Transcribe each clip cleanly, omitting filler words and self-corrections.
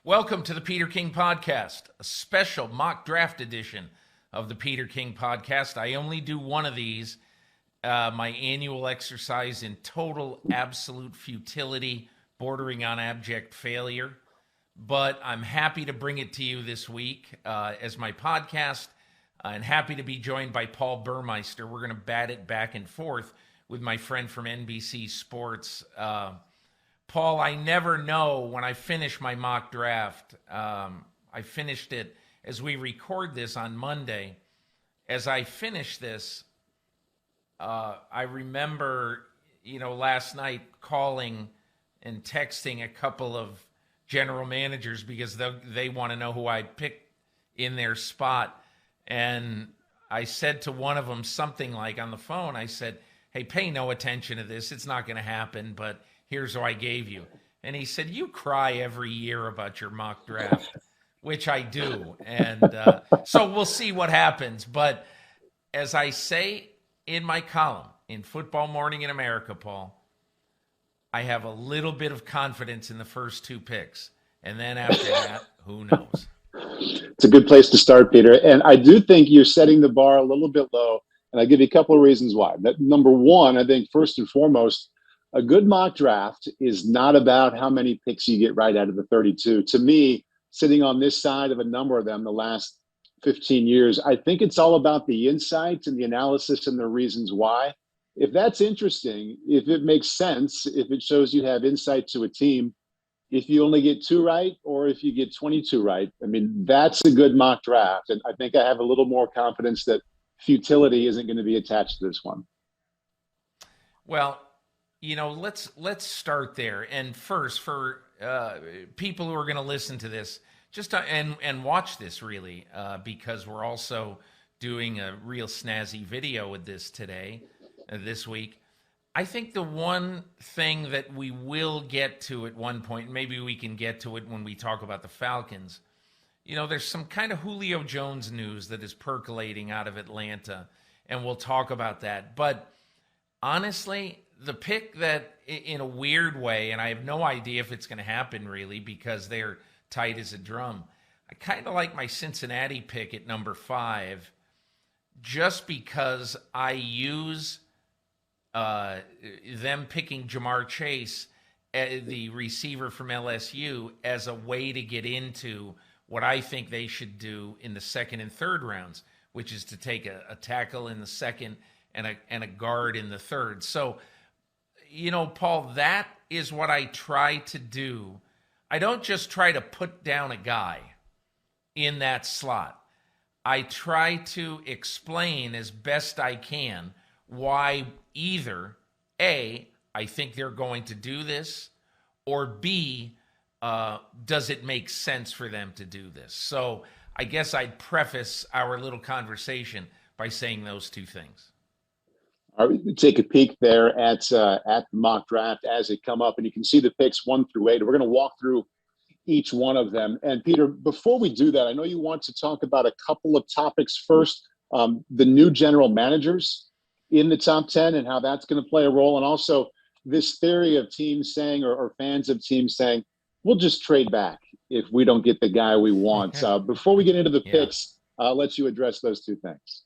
Welcome to the Peter King Podcast, a special mock draft edition of the Peter King Podcast. I only do one of these, my annual exercise in total, absolute futility, bordering on abject failure. But I'm happy to bring it to you this week as my podcast, and happy to be joined by Paul Burmeister. We're going to bat it back and forth with my friend from NBC Sports. Paul, I never know when I finish my mock draft. I finished it as we record this on Monday. As I finish this, I remember, last night calling and texting a couple of general managers because they want to know who I picked in their spot. And I said to one of them something like on the phone, I said, hey, pay no attention to this. It's not going to happen, but here's who I gave you. And he said, you cry every year about your mock draft, which I do. And so we'll see what happens. But as I say in my column in Football Morning in America, Paul, I have a little bit of confidence in the first two picks. And then after that, who knows? It's a good place to start, Peter. And I do think you're setting the bar a little bit low. And I'll give you a couple of reasons why. Number one, I think first and foremost, a good mock draft is not about how many picks you get right out of the 32. To me, sitting on this side of a number of them the last 15 years, I think it's all about the insights and the analysis and the reasons why. If that's interesting, if it makes sense, if it shows you have insight to a team, if you only get 2 right or if you get 22 right, I mean, that's a good mock draft. And I think I have a little more confidence that futility isn't going to be attached to this one. Well, let's start there. And first, for people who are going to listen to this, and watch this really, because we're also doing a real snazzy video with this this week. I think the one thing that we will get to at one point, maybe we can get to it when we talk about the Falcons. There's some kind of Julio Jones news that is percolating out of Atlanta, and we'll talk about that. But honestly, the pick that, in a weird way, and I have no idea if it's going to happen really because they're tight as a drum, I kind of like my Cincinnati pick at number 5 just because I use them picking Jamar Chase, the receiver from LSU, as a way to get into what I think they should do in the second and third rounds, which is to take a tackle in the second and a guard in the third. So, Paul, that is what I try to do. I don't just try to put down a guy in that slot. I try to explain as best I can why either A, I think they're going to do this, or B, does it make sense for them to do this? So I guess I'd preface our little conversation by saying those two things. All right, we take a peek there at the mock draft as it come up, and you can see the picks 1 through 8. We're going to walk through each one of them. And Peter, before we do that, I know you want to talk about a couple of topics. First, the new general managers in the top 10 and how that's going to play a role. And also this theory of teams saying, or fans of teams saying, we'll just trade back if we don't get the guy we want. Before we get into the picks, I'll let you address those two things.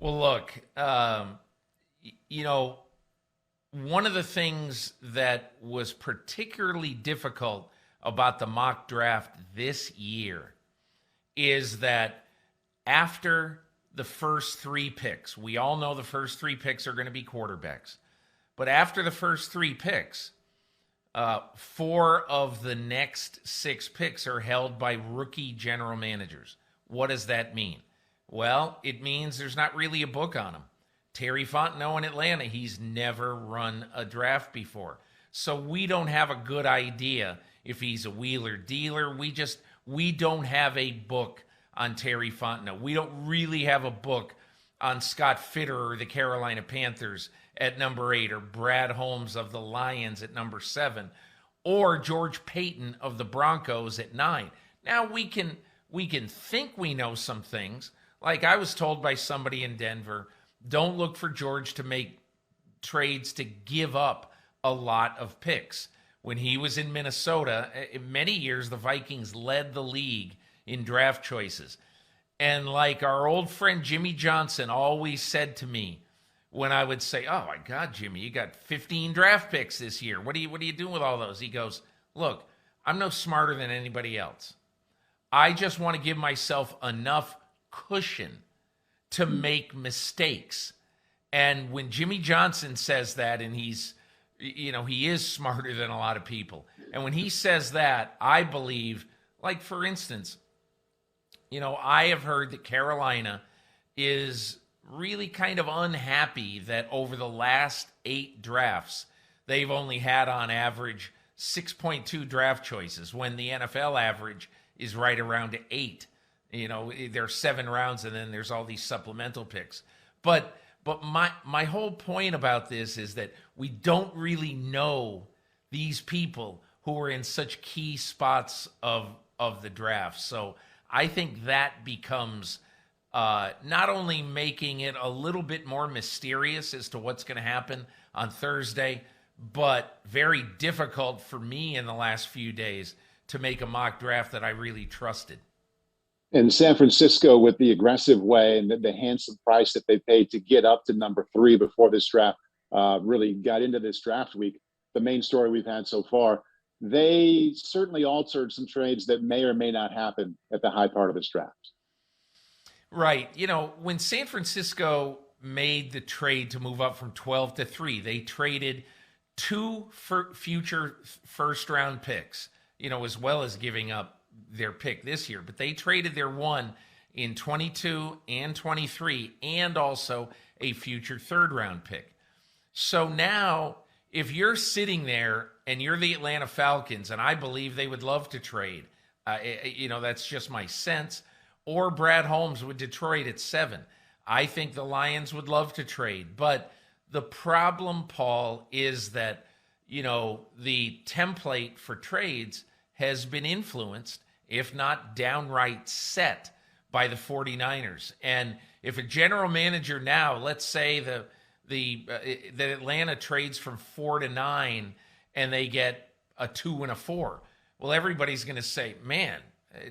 Well, look, one of the things that was particularly difficult about the mock draft this year is that after the first 3 picks, we all know the first 3 picks are going to be quarterbacks, but after the first 3 picks, 4 of the next 6 picks are held by rookie general managers. What does that mean? Well, it means there's not really a book on him. Terry Fontenot in Atlanta, he's never run a draft before. So we don't have a good idea if he's a wheeler dealer. We don't have a book on Terry Fontenot. We don't really have a book on Scott Fitterer, the Carolina Panthers, at number 8, or Brad Holmes of the Lions at number 7, or George Payton of the Broncos at 9. Now we can think we know some things. Like I was told by somebody in Denver, don't look for George to make trades to give up a lot of picks. when he was in Minnesota, in many years, the Vikings led the league in draft choices. And like our old friend Jimmy Johnson always said to me when I would say, "Oh my God, Jimmy, you got 15 draft picks this year. What are you doing with all those?" He goes, "Look, I'm no smarter than anybody else. I just want to give myself enough cushion to make mistakes." And when Jimmy Johnson says that, and he is smarter than a lot of people. And when he says that, I believe, like for instance, I have heard that Carolina is really kind of unhappy that over the last 8 drafts, they've only had on average 6.2 draft choices when the NFL average is right around 8. There's 7 rounds and then there's all these supplemental picks. But my whole point about this is that we don't really know these people who are in such key spots of the draft. So I think that becomes not only making it a little bit more mysterious as to what's going to happen on Thursday, but very difficult for me in the last few days to make a mock draft that I really trusted. And San Francisco, with the aggressive way and the handsome price that they paid to get up to number 3 before this draft really got into this draft week, the main story we've had so far, they certainly altered some trades that may or may not happen at the high part of this draft. Right. When San Francisco made the trade to move up from 12 to 3, they traded 2 future first-round picks, as well as giving up their pick this year. But they traded their one in 22 and 23 and also a future third-round pick. So now, if you're sitting there and you're the Atlanta Falcons, and I believe they would love to trade, that's just my sense, or Brad Holmes with Detroit at 7. I think the Lions would love to trade. But the problem, Paul, is that, the template for trades has been influenced, if not downright set, by the 49ers. And if a general manager now, let's say that Atlanta trades from 4 to 9 and they get a 2 and a 4, well, everybody's going to say, man,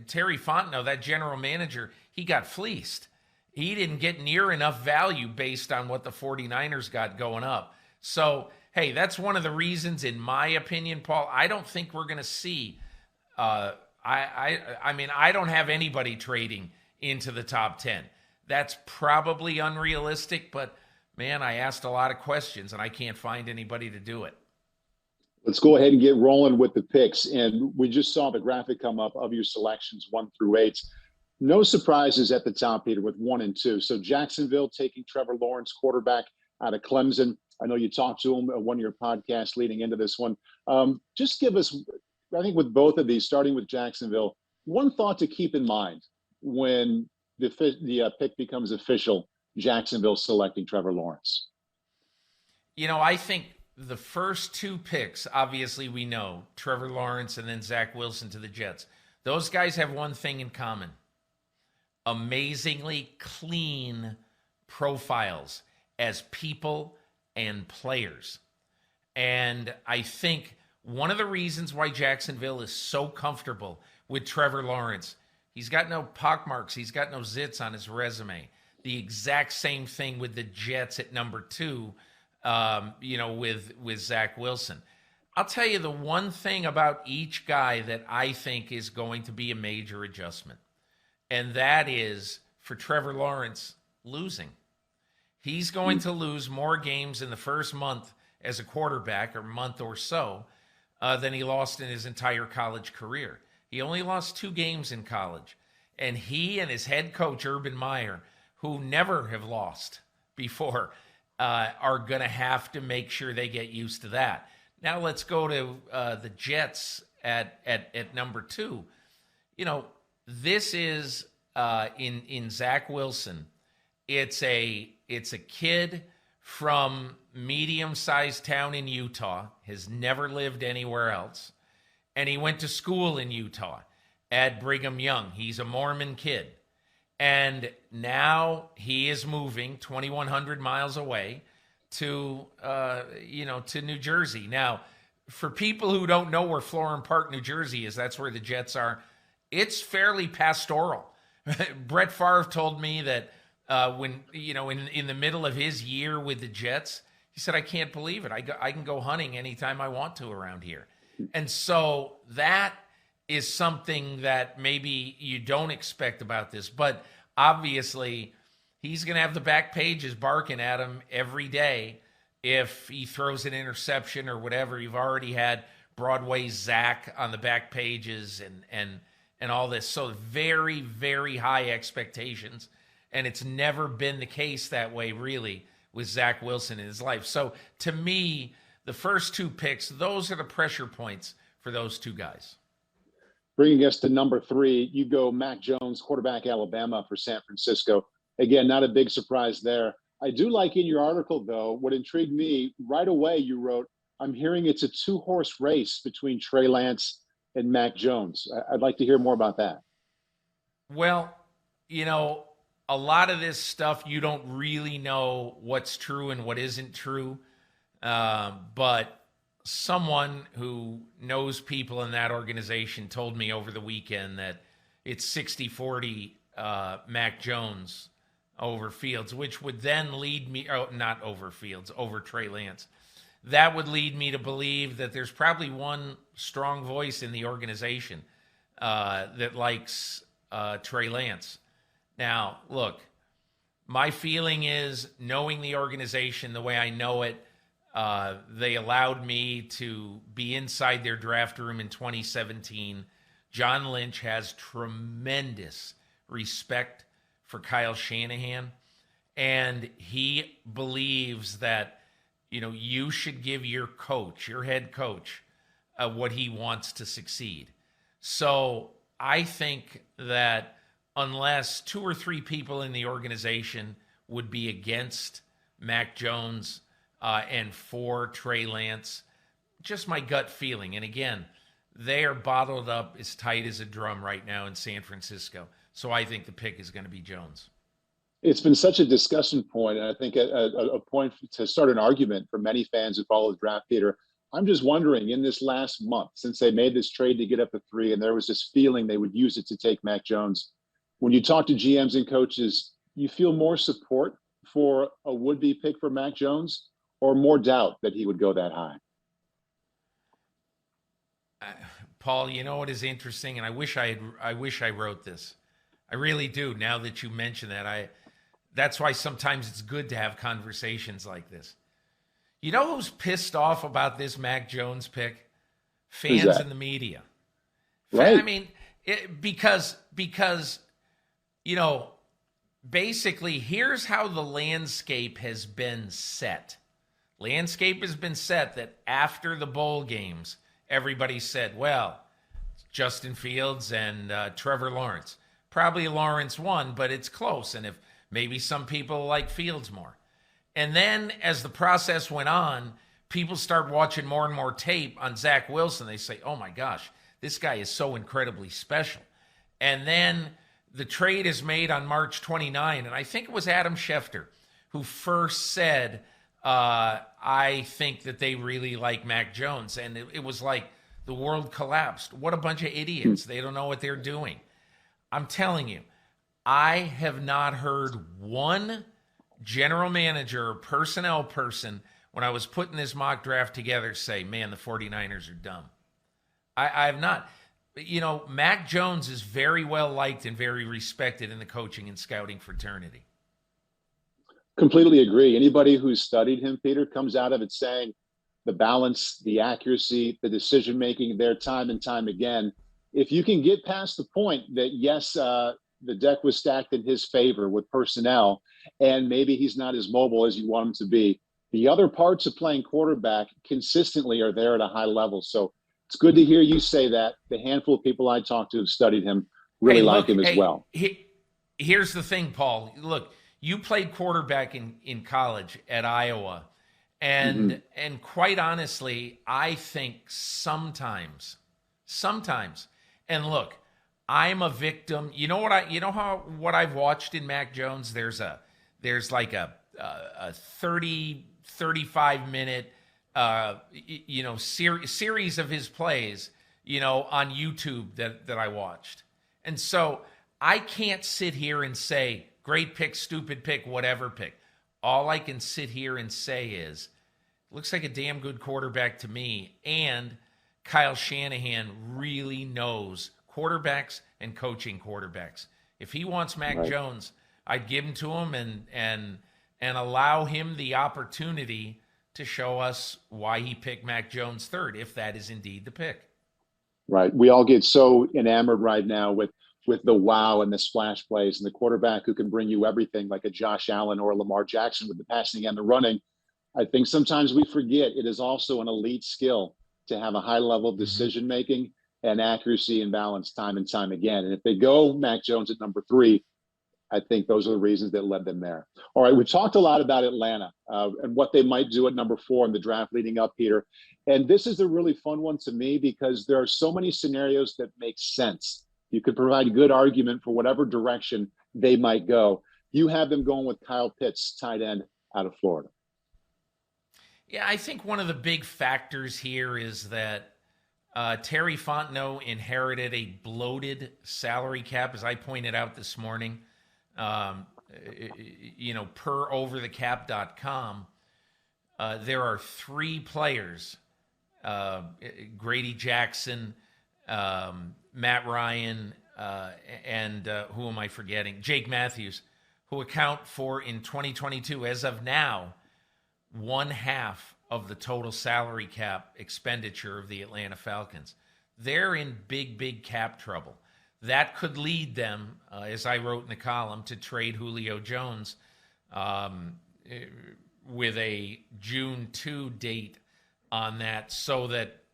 Terry Fontenot, that general manager, he got fleeced. He didn't get near enough value based on what the 49ers got going up. So, hey, that's one of the reasons, in my opinion, Paul, I don't think we're going to see I don't have anybody trading into the top 10. That's probably unrealistic, but man, I asked a lot of questions and I can't find anybody to do it. Let's go ahead and get rolling with the picks. And we just saw the graphic come up of your selections 1 through 8. No surprises at the top, Peter, with 1 and 2. So Jacksonville taking Trevor Lawrence, quarterback out of Clemson. I know you talked to him on one of your podcasts leading into this one. Just give us, I think with both of these, starting with Jacksonville, one thought to keep in mind when the pick becomes official, Jacksonville selecting Trevor Lawrence. I think the first 2 picks, obviously we know, Trevor Lawrence and then Zach Wilson to the Jets. Those guys have one thing in common: amazingly clean profiles as people and players. And I think one of the reasons why Jacksonville is so comfortable with Trevor Lawrence, he's got no pockmarks, he's got no zits on his resume. The exact same thing with the Jets at number 2, with Zach Wilson. I'll tell you the one thing about each guy that I think is going to be a major adjustment, and that is for Trevor Lawrence, losing. He's going to lose more games in the first month as a quarterback, or month or so, than he lost in his entire college career. He only lost 2 games in college. And he and his head coach, Urban Meyer, who never have lost before, are going to have to make sure they get used to that. Now let's go to the Jets at number 2. This is in Zach Wilson. It's a kid from medium-sized town in Utah, has never lived anywhere else, and he went to school in Utah at Brigham Young. He's a Mormon kid. And now he is moving 2,100 miles away to New Jersey. Now, for people who don't know where Florham Park, New Jersey is, that's where the Jets are. It's fairly pastoral. Brett Favre told me that when, in the middle of his year with the Jets, he said, I can't believe it. I can go hunting anytime I want to around here. And so that is something that maybe you don't expect about this. But obviously, he's going to have the back pages barking at him every day if he throws an interception or whatever. You've already had Broadway's Zach on the back pages and all this. So very, very high expectations. And it's never been the case that way, really, with Zach Wilson in his life. So to me, the first two picks, those are the pressure points for those two guys. Bringing us to number 3, you go Mac Jones, quarterback, Alabama for San Francisco. Again, not a big surprise there. I do like in your article, though, what intrigued me right away, you wrote, I'm hearing it's a 2-horse race between Trey Lance and Mac Jones. I'd like to hear more about that. Well, a lot of this stuff, you don't really know what's true and what isn't true. But someone who knows people in that organization told me over the weekend that it's 60-40 Mac Jones over Fields, which would then lead me, not over Fields, over Trey Lance. That would lead me to believe that there's probably one strong voice in the organization that likes Trey Lance. Now, look, my feeling is, knowing the organization the way I know it, they allowed me to be inside their draft room in 2017. John Lynch has tremendous respect for Kyle Shanahan, and he believes that, you should give your coach, your head coach, what he wants to succeed. So I think that unless 2 or 3 people in the organization would be against Mac Jones and for Trey Lance, just my gut feeling. And again, they are bottled up as tight as a drum right now in San Francisco. So I think the pick is going to be Jones. It's been such a discussion point, and I think a point to start an argument for many fans who follow the draft, Peter. I'm just wondering, in this last month, since they made this trade to get up to 3, and there was this feeling they would use it to take Mac Jones, when you talk to GMs and coaches, you feel more support for a would-be pick for Mac Jones, or more doubt that he would go that high? Paul, you know what is interesting, and I wish I wrote this. I really do. Now that you mention that, that's why sometimes it's good to have conversations like this. You know who's pissed off about this Mac Jones pick? Fans and the media. Right. I mean, because basically, here's how the landscape has been set. Landscape has been set that after the bowl games, everybody said, well, Justin Fields and Trevor Lawrence. Probably Lawrence won, but it's close. And if maybe some people like Fields more. And then as the process went on, people start watching more and more tape on Zach Wilson. They say, oh my gosh, this guy is so incredibly special. And then the trade is made on March 29. And I think it was Adam Schefter who first said, I think that they really like Mac Jones. And it was like the world collapsed. What a bunch of idiots. They don't know what they're doing. I'm telling you, I have not heard one general manager or personnel person when I was putting this mock draft together say, man, the 49ers are dumb. I have not. Mac Jones is very well liked and very respected in the coaching and scouting fraternity. Completely agree. Anybody who's studied him, Peter, comes out of it saying the balance, the accuracy, the decision-making there time and time again. If you can get past the point that, yes, the deck was stacked in his favor with personnel, and maybe he's not as mobile as you want him to be, the other parts of playing quarterback consistently are there at a high level. So it's good to hear you say that. The handful of people I talked to have studied him really like him as well. Here's the thing, Paul. Look, you played quarterback in college at Iowa. And quite honestly, I think sometimes, and look, I'm a victim. You know what I've watched in Mac Jones? There's like a 30, 35 minute series of his plays, on YouTube that I watched. And so I can't sit here and say, great pick, stupid pick, whatever pick. All I can sit here and say is, looks like a damn good quarterback to me. And Kyle Shanahan really knows quarterbacks and coaching quarterbacks. If he wants Mac Jones, I'd give him to him and allow him the opportunity to show us why he picked Mac Jones third, if that is indeed the pick. Right. We all get so enamored right now with the wow and the splash plays and the quarterback who can bring you everything, like a Josh Allen or a Lamar Jackson with the passing and the running. I think sometimes we forget it is also an elite skill to have a high level of decision making and accuracy and balance time and time again. And if they go Mac Jones at number 3, I think those are the reasons that led them there. All right, we talked a lot about Atlanta and what they might do at number 4 in the draft leading up, Peter. And this is a really fun one to me because there are so many scenarios that make sense. You could provide a good argument for whatever direction they might go. You have them going with Kyle Pitts, tight end out of Florida. Yeah, I think one of the big factors here is that Terry Fontenot inherited a bloated salary cap, as I pointed out this morning. Per overthecap.com, there are 3 players, Grady Jackson, Matt Ryan, and who am I forgetting? Jake Matthews, who account for, in 2022, as of now, 1/2 of the total salary cap expenditure of the Atlanta Falcons. They're in big cap trouble. That could lead them, as I wrote in the column, to trade Julio Jones with a June 2 date on that so that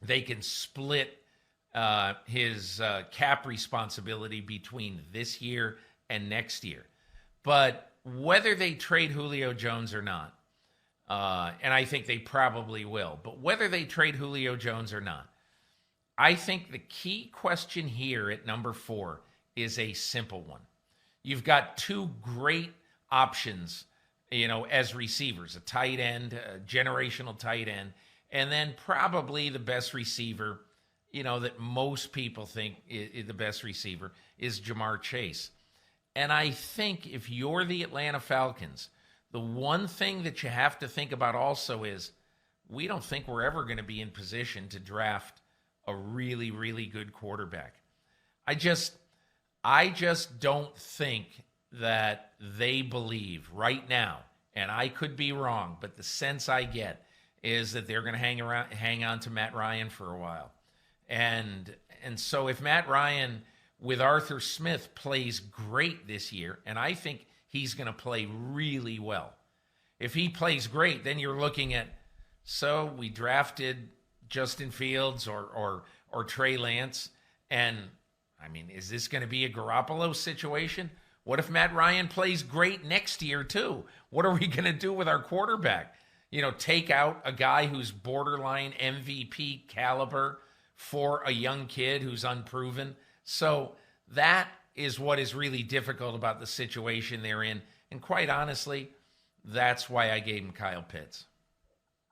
they can split his cap responsibility between this year and next year. But whether they trade Julio Jones or not, and I think they probably will, but whether they trade Julio Jones or not, I think the key question here at number 4 is a simple one. You've got 2 great options, as receivers, a tight end, a generational tight end, and then probably the best receiver, that most people think is the best receiver is Jamar Chase. And I think if you're the Atlanta Falcons, the one thing that you have to think about also is we don't think we're ever going to be in position to draft a really, really good quarterback. I just don't think that they believe right now, and I could be wrong, but the sense I get is that they're going to hang on to Matt Ryan for a while. And so if Matt Ryan with Arthur Smith plays great this year, and I think he's going to play really well. If he plays great, then you're looking at, so we drafted Justin Fields or Trey Lance, and I mean, is this going to be a Garoppolo situation? What if Matt Ryan plays great next year too? What are we going to do with our quarterback? Take out a guy who's borderline MVP caliber for a young kid who's unproven. So that is what is really difficult about the situation they're in. And quite honestly, that's why I gave him Kyle Pitts.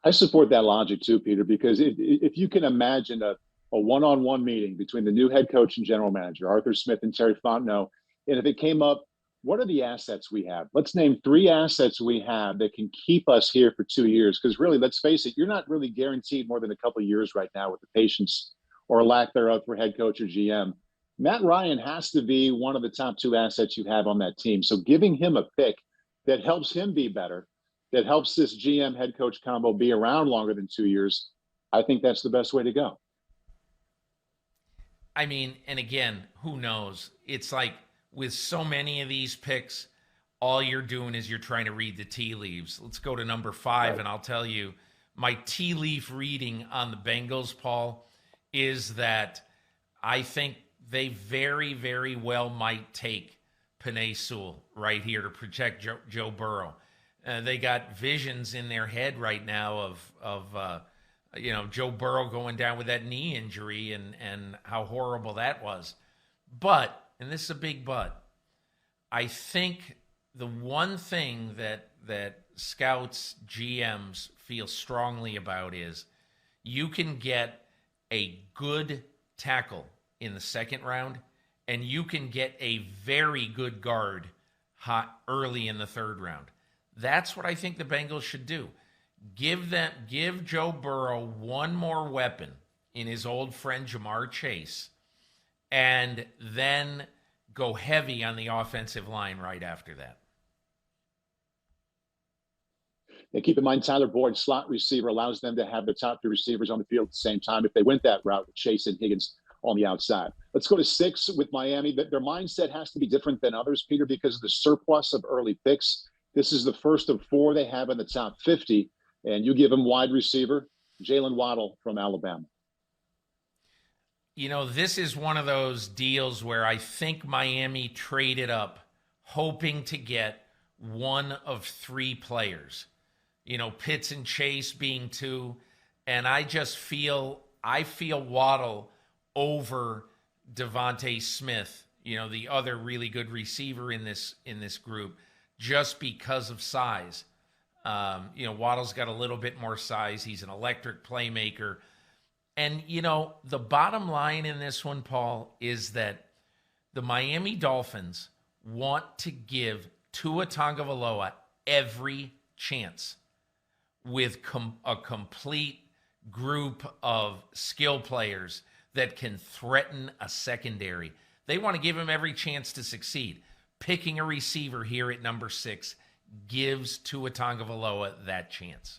I support that logic too, Peter, because if you can imagine a one-on-one meeting between the new head coach and general manager, Arthur Smith and Terry Fontenot, and if it came up, what are the assets we have? Let's name 3 assets we have that can keep us here for 2 years. Because really, let's face it, you're not really guaranteed more than a couple of years right now with the patience or lack thereof for head coach or GM. Matt Ryan has to be one of the top 2 assets you have on that team. So giving him a pick that helps him be better, that helps this GM head coach combo be around longer than 2 years, I think that's the best way to go. I mean, and again, who knows? It's like with so many of these picks, all you're doing is you're trying to read the tea leaves. Let's go to number 5, right. And I'll tell you, my tea leaf reading on the Bengals, Paul, is that I think they very, very well might take Penei Sewell right here to protect Joe Burrow. They got visions in their head right now of Joe Burrow going down with that knee injury and how horrible that was. But, and this is a big but, I think the one thing that scouts, GMs feel strongly about is you can get a good tackle in the second round, and you can get a very good guard early in the third round. That's what I think the Bengals should do. Give Joe Burrow one more weapon in his old friend Jamar Chase, and then go heavy on the offensive line right after that. And keep in mind, Tyler Boyd, slot receiver, allows them to have the top two receivers on the field at the same time if they went that route with Chase and Higgins on the outside. Let's go to 6 with Miami. Their mindset has to be different than others, Peter, because of the surplus of early picks. This is the first of 4 they have in the top 50, and you give them wide receiver, Jalen Waddle from Alabama. You know, this is one of those deals where I think Miami traded up hoping to get one of 3 players. You know, Pitts and Chase being 2, and I feel Waddle over Devonta Smith, you know, the other really good receiver in this group, just because of size. You know, Waddle's got a little bit more size. He's an electric playmaker. And, you know, the bottom line in this one, Paul, is that the Miami Dolphins want to give Tua Tagovailoa every chance with a complete group of skill players that can threaten a secondary. They want to give him every chance to succeed. Picking a receiver here at number 6 gives Tua Tagovailoa that chance.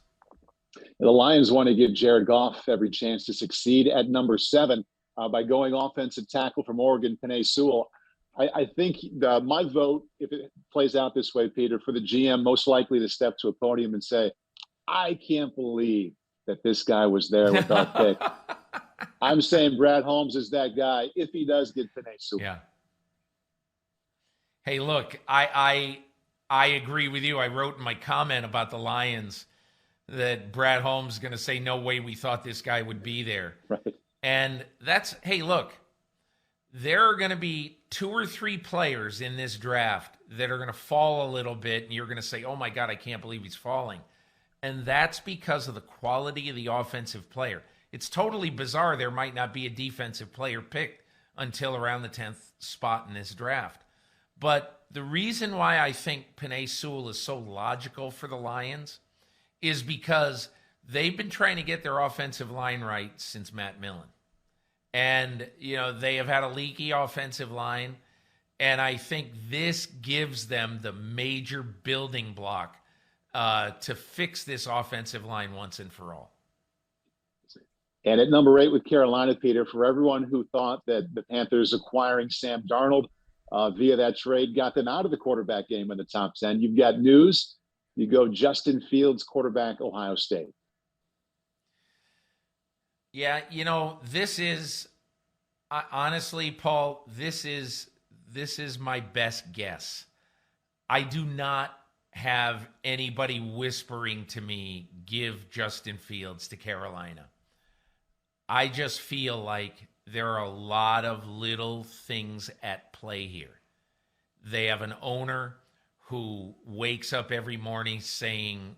The Lions want to give Jared Goff every chance to succeed at number 7 by going offensive tackle from Oregon, Penei Sewell. I think my vote, if it plays out this way, Peter, for the GM, most likely to step to a podium and say, I can't believe that this guy was there with our pick. I'm saying Brad Holmes is that guy if he does get Penei Sewell. Yeah. Hey, look, I agree with you. I wrote in my comment about the Lions that Brad Holmes is going to say, no way we thought this guy would be there. Right. And that's, hey, look, there are going to be 2 or 3 players in this draft that are going to fall a little bit, and you're going to say, oh, my God, I can't believe he's falling. And that's because of the quality of the offensive player. It's totally bizarre there might not be a defensive player picked until around the 10th spot in this draft. But the reason why I think Penei Sewell is so logical for the Lions is because they've been trying to get their offensive line right since Matt Millen. And, you know, they have had a leaky offensive line. And I think this gives them the major building block to fix this offensive line once and for all. And at number 8 with Carolina, Peter, for everyone who thought that the Panthers acquiring Sam Darnold via that trade got them out of the quarterback game in the top 10, you've got news. You go Justin Fields, quarterback, Ohio State. Yeah, you know, this is honestly, Paul, this is my best guess. I do not have anybody whispering to me, give Justin Fields to Carolina. I just feel like there are a lot of little things at play here. They have an owner who wakes up every morning saying,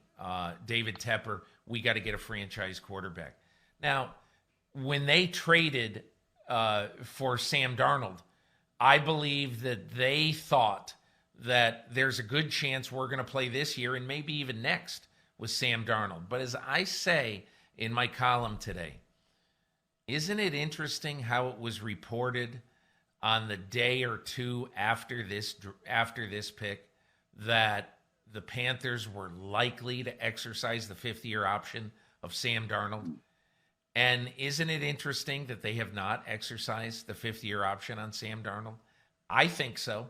David Tepper, we got to get a franchise quarterback. Now, when they traded for Sam Darnold, I believe that they thought that there's a good chance we're going to play this year and maybe even next with Sam Darnold. But as I say in my column today, isn't it interesting how it was reported on the day or two after this pick that the Panthers were likely to exercise the 5th-year option of Sam Darnold? And isn't it interesting that they have not exercised the 5th-year option on Sam Darnold? I think so.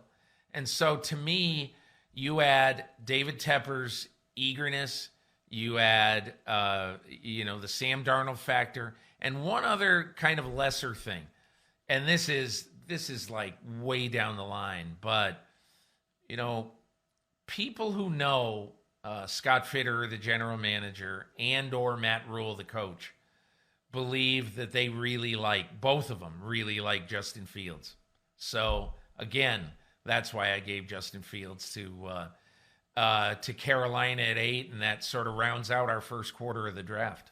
And so to me, you add David Tepper's eagerness, you add the Sam Darnold factor, and one other kind of lesser thing. And this is like way down the line, but you know, people who know Scott Fitterer, the general manager, and or Matt Rule, the coach, believe that they really like, both of them really like Justin Fields. So again, that's why I gave Justin Fields to to Carolina at 8, and that sort of rounds out our first quarter of the draft.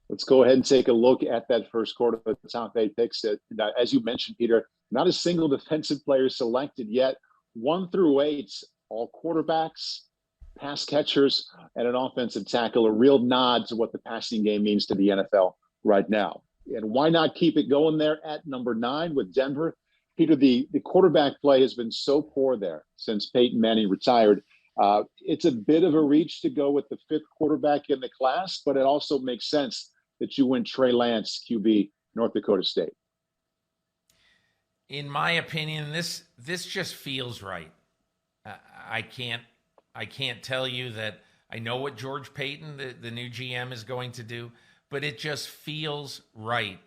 Let's go ahead and take a look at that first quarter of the top 8 picks. As you mentioned, Peter, not a single defensive player selected yet. 1 through 8, all quarterbacks, pass catchers, and an offensive tackle, a real nod to what the passing game means to the NFL right now. And why not keep it going there at number 9 with Denver? Peter, the quarterback play has been so poor there since Peyton Manning retired. It's a bit of a reach to go with the 5th quarterback in the class, but it also makes sense that you win Trey Lance, QB, North Dakota State. In my opinion, this just feels right. I can't tell you that I know what George Payton, the new GM, is going to do, but it just feels right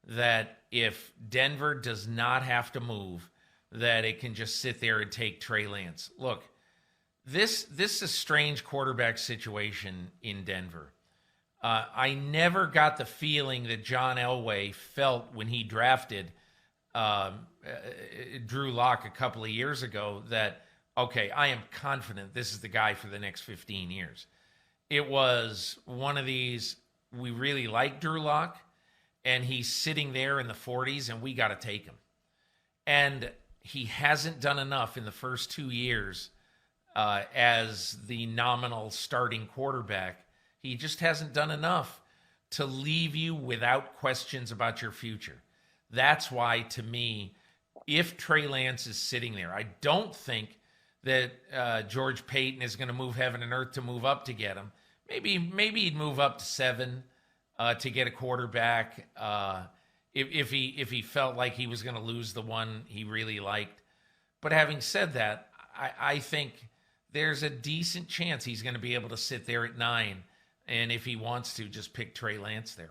that if Denver does not have to move, that it can just sit there and take Trey Lance. Look, this is a strange quarterback situation in Denver. I never got the feeling that John Elway felt when he drafted Drew Lock a couple of years ago that, okay, I am confident this is the guy for the next 15 years. It was one of these, we really like Drew Lock, and he's sitting there in the 40s, and we got to take him. And he hasn't done enough in the first 2 years as the nominal starting quarterback. He just hasn't done enough to leave you without questions about your future. That's why, to me, if Trey Lance is sitting there, I don't think that George Payton is going to move heaven and earth to move up to get him. Maybe he'd move up to 7 to get a quarterback if he felt like he was going to lose the one he really liked. But having said that, I think there's a decent chance he's going to be able to sit there at 9, and if he wants to, just pick Trey Lance there.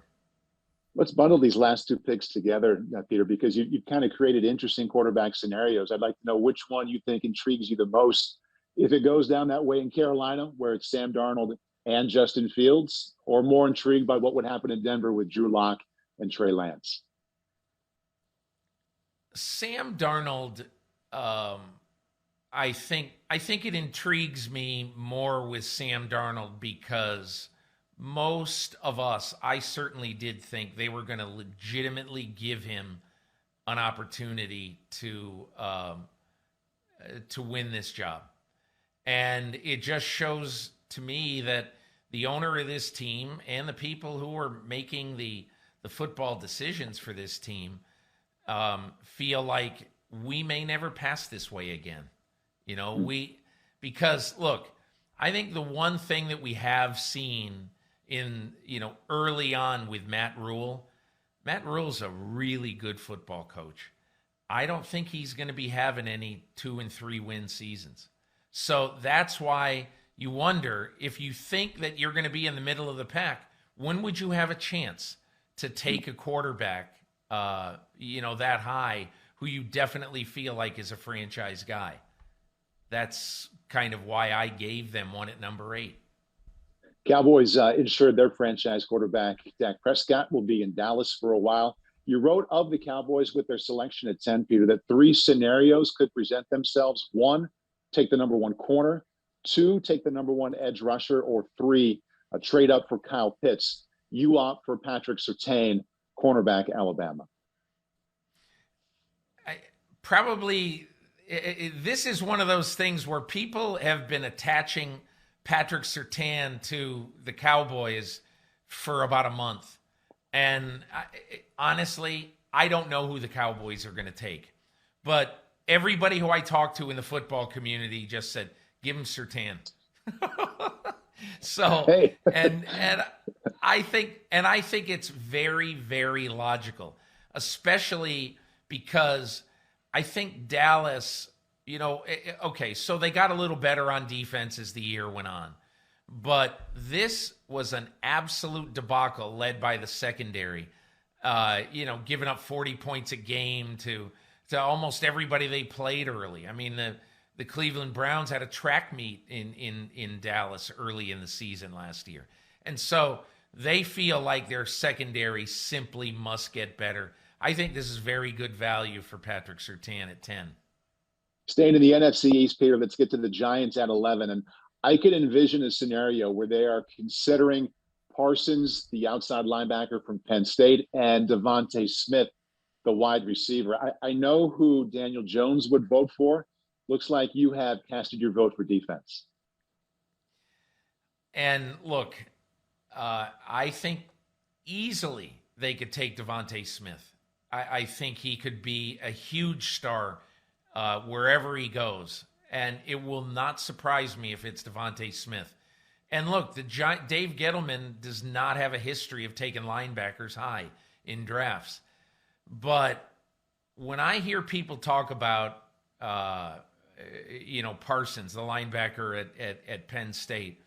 Let's bundle these last 2 picks together, Peter, because you've kind of created interesting quarterback scenarios. I'd like to know which one you think intrigues you the most. If it goes down that way in Carolina, where it's Sam Darnold and Justin Fields, or more intrigued by what would happen in Denver with Drew Lock and Trey Lance? Sam Darnold, I think it intrigues me more with Sam Darnold because most of us, I certainly did think they were going to legitimately give him an opportunity to win this job. And it just shows to me that the owner of this team and the people who are making the football decisions for this team feel like we may never pass this way again. You know, because look, I think the one thing that we have seen in, early on with Matt Rule's a really good football coach. I don't think he's going to be having any 2 and 3 win seasons. So that's why you wonder, if you think that you're going to be in the middle of the pack, when would you have a chance to take a quarterback, that high, who you definitely feel like is a franchise guy? That's kind of why I gave them one at number 8. Cowboys ensured their franchise quarterback, Dak Prescott, will be in Dallas for a while. You wrote of the Cowboys with their selection at 10, Peter, that 3 scenarios could present themselves. 1, take the number 1 corner. 2, take the number 1 edge rusher. Or 3, a trade up for Kyle Pitts. You opt for Patrick Surtain, cornerback, Alabama. This is one of those things where people have been attaching Patrick Surtain to the Cowboys for about a month. And honestly, I don't know who the Cowboys are going to take. But everybody who I talked to in the football community just said, give him Surtain. So, hey. and I think it's very, very logical, especially because I think Dallas, okay, so they got a little better on defense as the year went on. But this was an absolute debacle led by the secondary, giving up 40 points a game to almost everybody they played early. I mean, the Cleveland Browns had a track meet in Dallas early in the season last year. And so they feel like their secondary simply must get better. I think this is very good value for Patrick Surtain at 10. Staying in the NFC East, Peter, let's get to the Giants at 11. And I could envision a scenario where they are considering Parsons, the outside linebacker from Penn State, and Devonta Smith, the wide receiver. I know who Daniel Jones would vote for. Looks like you have casted your vote for defense. And look, I think easily they could take Devonta Smith. I think he could be a huge star wherever he goes. And it will not surprise me if it's Devonta Smith. And look, Dave Gettleman does not have a history of taking linebackers high in drafts. But when I hear people talk about, Parsons, the linebacker at Penn State,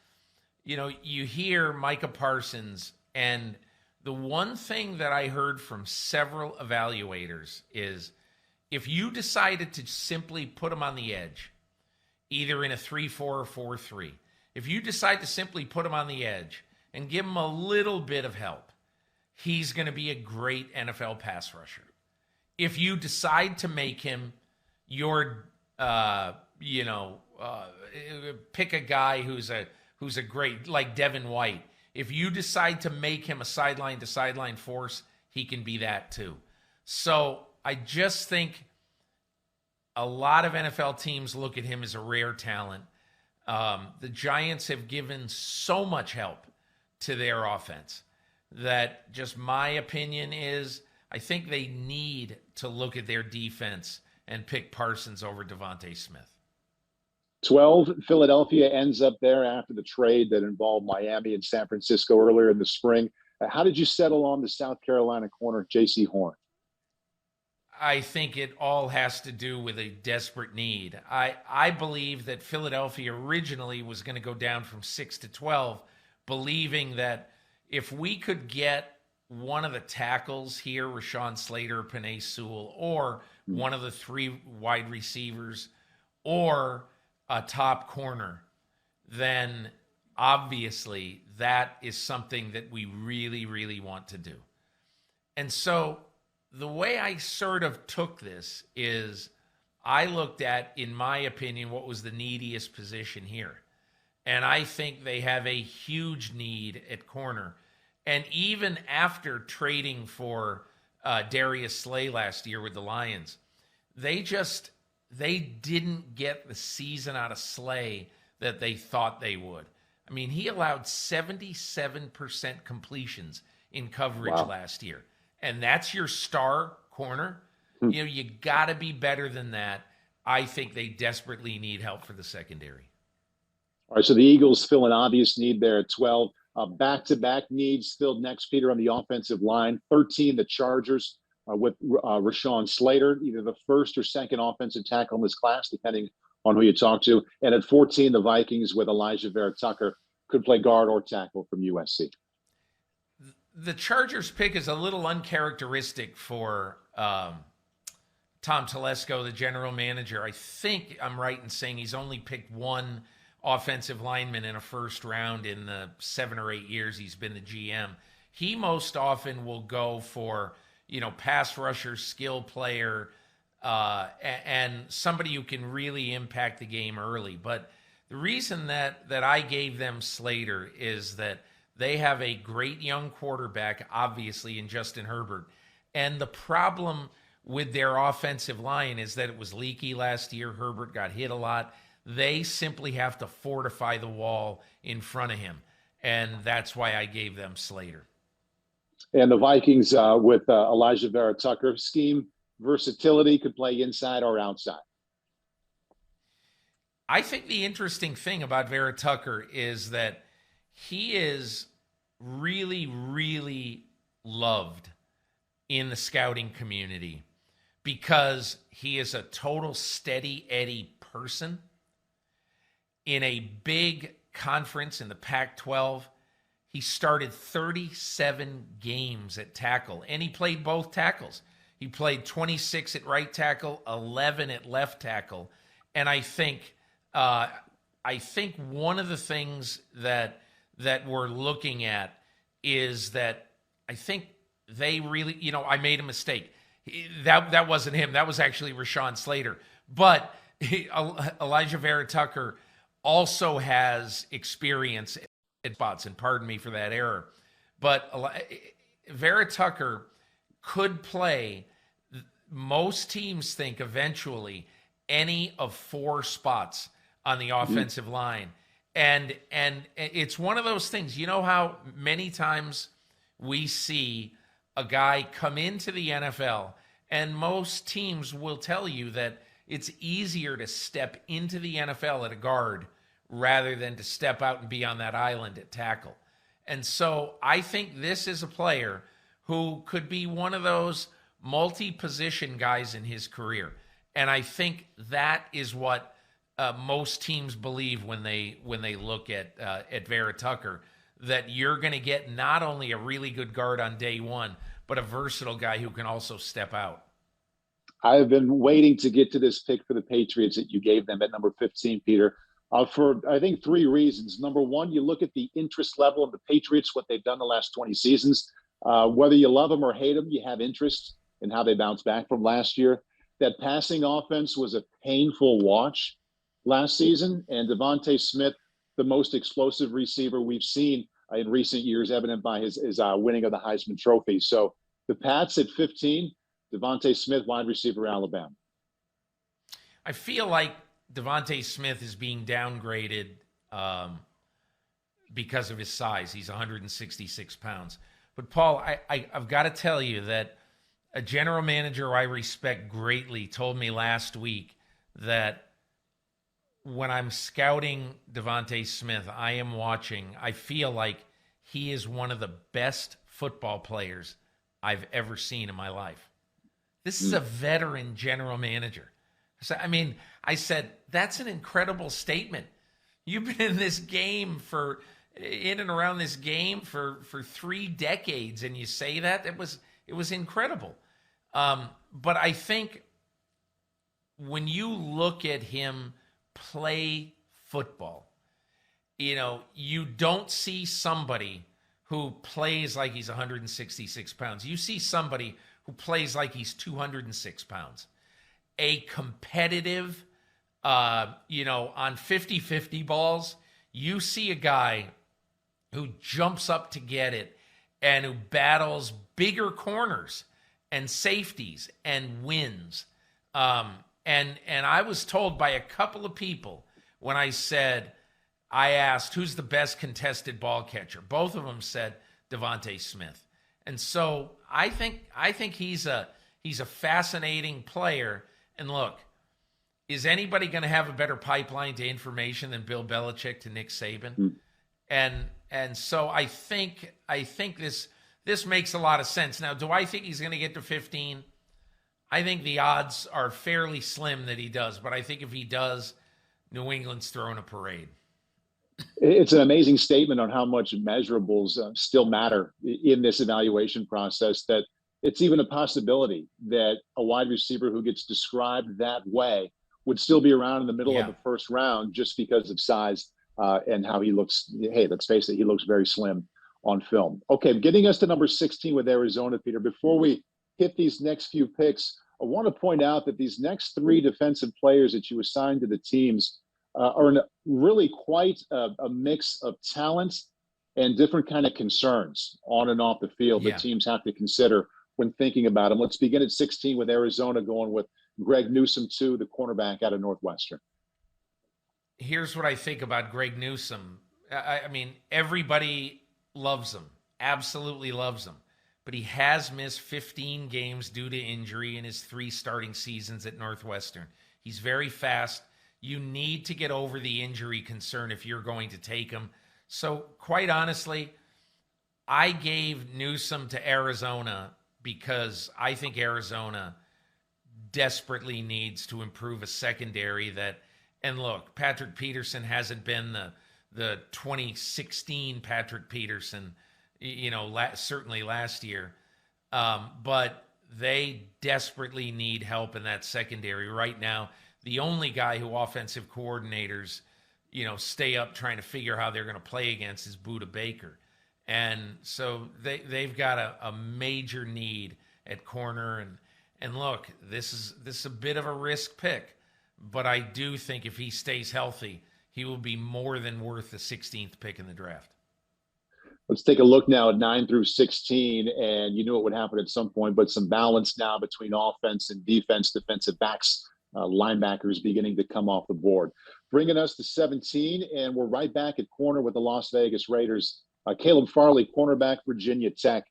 you hear Micah Parsons, and the one thing that I heard from several evaluators is if you decided to simply put him on the edge, either in a 3-4 or 4-3, if you decide to simply put him on the edge and give him a little bit of help, he's going to be a great NFL pass rusher. If you decide to make him your, pick a guy who's a great, like Devin White. If you decide to make him a sideline-to-sideline force, he can be that too. So I just think a lot of NFL teams look at him as a rare talent. The Giants have given so much help to their offense that just my opinion is I think they need to look at their defense and pick Parsons over Devonta Smith. 12, Philadelphia ends up there after the trade that involved Miami and San Francisco earlier in the spring. How did you settle on the South Carolina corner, J.C. Horn? I think it all has to do with a desperate need. I believe that Philadelphia originally was going to go down from 6 to 12, believing that if we could get one of the tackles here, Rashawn Slater, Penei Sewell, or one of the three wide receivers, or a top corner, then obviously that is something that we really, really want to do. And so the way I sort of took this is I looked at, in my opinion, what was the neediest position here. And I think they have a huge need at corner. And even after trading for Darius Slay last year with the Lions, they didn't get the season out of Slay that they thought they would. I mean, he allowed 77% completions in coverage last year. And that's your star corner. You got to be better than that. I think they desperately need help for the secondary. All right, so the Eagles fill an obvious need there at 12. Back-to-back needs filled next, Peter, on the offensive line. 13, the Chargers with Rashawn Slater, either the first or second offensive tackle in this class, depending on who you talk to. And at 14, the Vikings with Elijah Vera Tucker, could play guard or tackle from USC. The Chargers pick is a little uncharacteristic for Tom Telesco, the general manager. I think I'm right in saying he's only picked one offensive lineman in a first round in the 7 or 8 years he's been the GM. He most often will go for, pass rusher, skill player, and somebody who can really impact the game early. But the reason that I gave them Slater is that they have a great young quarterback, obviously, in Justin Herbert. And the problem with their offensive line is that it was leaky last year. Herbert got hit a lot. They simply have to fortify the wall in front of him. And that's why I gave them Slater. And the Vikings with Elijah Vera Tucker, scheme versatility, could play inside or outside. I think the interesting thing about Vera Tucker is that he is really, really loved in the scouting community because he is a total steady Eddie person. In a big conference in the Pac-12, he started 37 games at tackle, and he played both tackles. He played 26 at right tackle, 11 at left tackle, and I think one of the things that we're looking at is that I think they really, I made a mistake. That wasn't him. That was actually Rashawn Slater. But Elijah Vera Tucker also has experience at spots, and pardon me for that error. But Vera Tucker could play, most teams think eventually, any of 4 spots on the offensive line. And it's one of those things, you know how many times we see a guy come into the NFL, and most teams will tell you that it's easier to step into the NFL at a guard rather than to step out and be on that island at tackle. And so I think this is a player who could be one of those multi-position guys in his career. And I think that is what most teams believe when they look at Vera Tucker, that you're going to get not only a really good guard on day one, but a versatile guy who can also step out. I've been waiting to get to this pick for the Patriots that you gave them at number 15, Peter, for I think 3 reasons. Number one, you look at the interest level of the Patriots, what they've done the last 20 seasons. Whether you love them or hate them, you have interest in how they bounced back from last year. That passing offense was a painful watch last season, and Devonta Smith, the most explosive receiver we've seen in recent years, evident by his winning of the Heisman Trophy. So the Pats at 15, Devonta Smith, wide receiver, Alabama. I feel like Devonta Smith is being downgraded because of his size. He's 166 pounds. But, Paul, I've got to tell you that a general manager I respect greatly told me last week that when I'm scouting Devonta Smith, I feel like he is one of the best football players I've ever seen in my life. This is a veteran general manager. So, I said, that's an incredible statement. You've been in this game in and around this game for 3 decades, and you say that? It was incredible. But I think when you look at him play football, you don't see somebody who plays like he's 166 pounds. You see somebody who plays like he's 206 pounds. A competitive, on 50-50 balls, you see a guy who jumps up to get it and who battles bigger corners and safeties and wins. And I was told by a couple of people when I asked who's the best contested ball catcher. Both of them said Devonta Smith. And so I think he's a fascinating player. And look, is anybody going to have a better pipeline to information than Bill Belichick to Nick Saban? And so I think this makes a lot of sense. Now, do I think he's going to get to 15? I think the odds are fairly slim that he does, but I think if he does, New England's throwing a parade. It's an amazing statement on how much measurables still matter in this evaluation process, that it's even a possibility that a wide receiver who gets described that way would still be around in the middle of the first round just because of size and how he looks. Hey, let's face it, he looks very slim on film. Okay, getting us to number 16 with Arizona, Peter. Before we hit these next few picks, I want to point out that these next 3 defensive players that you assigned to the teams are really quite a mix of talent and different kind of concerns on and off the field that teams have to consider when thinking about them. Let's begin at 16 with Arizona, going with Greg Newsome, the cornerback out of Northwestern. Here's what I think about Greg Newsome. Everybody loves him, absolutely loves him. But he has missed 15 games due to injury in his 3 starting seasons at Northwestern. He's very fast. You need to get over the injury concern if you're going to take him. So, quite honestly, I gave Newsome to Arizona because I think Arizona desperately needs to improve a secondary and look, Patrick Peterson hasn't been the 2016 Patrick Peterson, certainly last year. But they desperately need help in that secondary right now. The only guy who offensive coordinators, stay up trying to figure how they're going to play against is Budda Baker. And so they've got a major need at corner. And look, this is a bit of a risk pick. but I do think if he stays healthy, he will be more than worth the 16th pick in the draft. Let's take a look now at 9 through 16, and you knew it would happen at some point, but some balance now between offense and defense, defensive backs, linebackers beginning to come off the board. Bringing us to 17, and we're right back at corner with the Las Vegas Raiders. Caleb Farley, cornerback, Virginia Tech.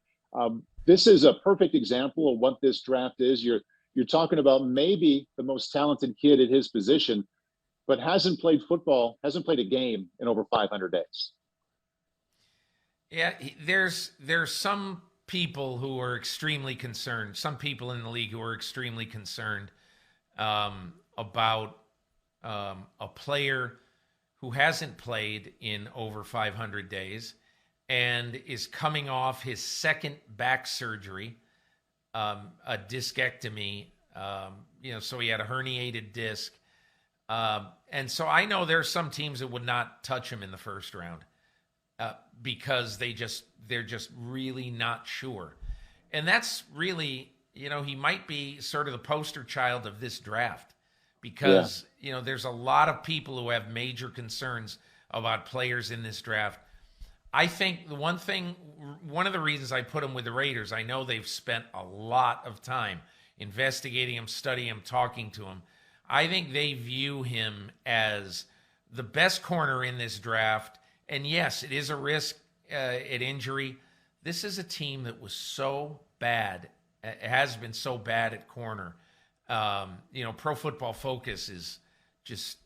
This is a perfect example of what this draft is. You're talking about maybe the most talented kid at his position, but hasn't played a game in over 500 days. Yeah, there's some people who are extremely concerned, some people in the league who are extremely concerned about a player who hasn't played in over 500 days and is coming off his second back surgery, a discectomy. So he had a herniated disc. And so I know there's some teams that would not touch him in the first round because they're just really not sure. And that's really, he might be sort of the poster child of this draft because, there's a lot of people who have major concerns about players in this draft. I think one of the reasons I put him with the Raiders, I know they've spent a lot of time investigating him, studying him, talking to him. I think they view him as the best corner in this draft. And yes, it is a risk at injury. This is a team that was so bad, it has been so bad at corner. Pro Football Focus is just,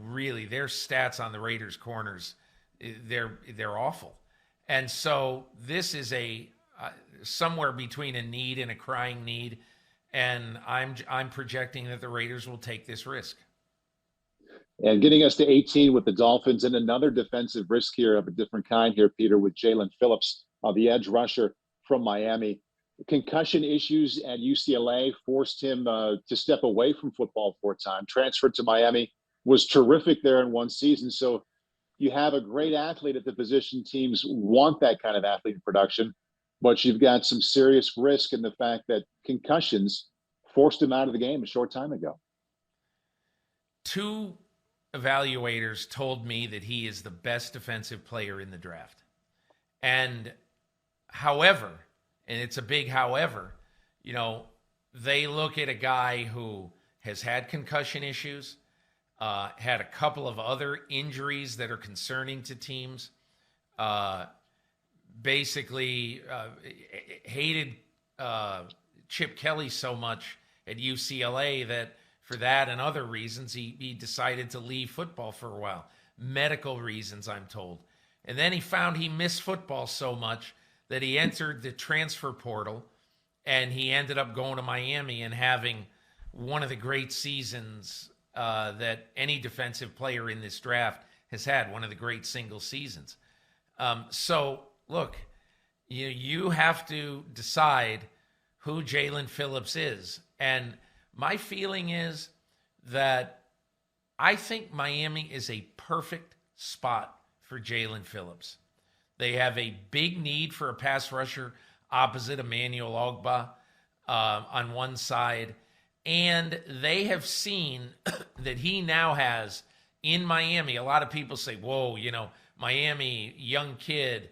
really their stats on the Raiders corners, they're awful. And so this is a somewhere between a need and a crying need. And I'm projecting that the Raiders will take this risk. And getting us to 18 with the Dolphins, and another defensive risk here of a different kind here, Peter, with Jalen Phillips, the edge rusher from Miami. Concussion issues at UCLA forced him to step away from football for a time. Transferred to Miami, was terrific there in one season. So you have a great athlete at the position. Teams want that kind of athlete production, but you've got some serious risk in the fact that concussions forced him out of the game a short time ago. Two evaluators told me that he is the best defensive player in the draft. And however, and it's a big however, they look at a guy who has had concussion issues, had a couple of other injuries that are concerning to teams, basically hated Chip Kelly so much at UCLA that for that and other reasons, he decided to leave football for a while. Medical reasons, I'm told. And then he found he missed football so much that he entered the transfer portal, and he ended up going to Miami and having one of the great seasons that any defensive player in this draft has had, one of the great single seasons. So, look, you have to decide who Jalen Phillips is. And my feeling is that I think Miami is a perfect spot for Jalen Phillips. They have a big need for a pass rusher opposite Emmanuel Ogbah on one side. And they have seen that he now has in Miami. A lot of people say, whoa, Miami, young kid,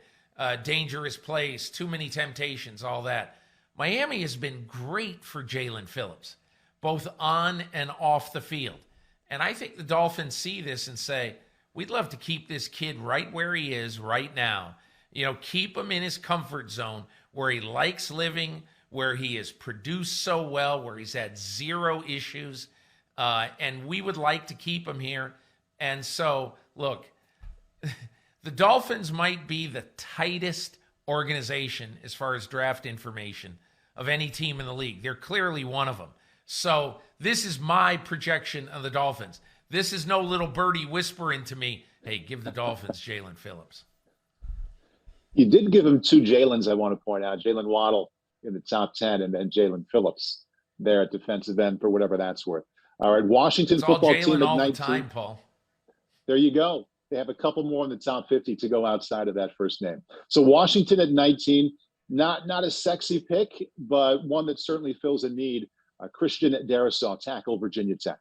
dangerous place, too many temptations, all that. Miami has been great for Jalen Phillips, both on and off the field. And I think the Dolphins see this and say, we'd love to keep this kid right where he is right now. Keep him in his comfort zone where he likes living, where he has produced so well, where he's had zero issues. And we would like to keep him here. And so, look, the Dolphins might be the tightest organization as far as draft information of any team in the league. They're clearly one of them. So this is my projection of the Dolphins. This is no little birdie whispering to me, hey, give the Dolphins Jalen Phillips. You did give him two Jalens, I want to point out. Jalen Waddle in the top 10, and then Jalen Phillips there at defensive end for whatever that's worth. All right, Washington it's football all Jalen team at all 19. The time, Paul. There you go. They have a couple more in the top 50 to go outside of that first name. So Washington at 19, not a sexy pick, but one that certainly fills a need. Christian Darrisaw, tackle, Virginia Tech.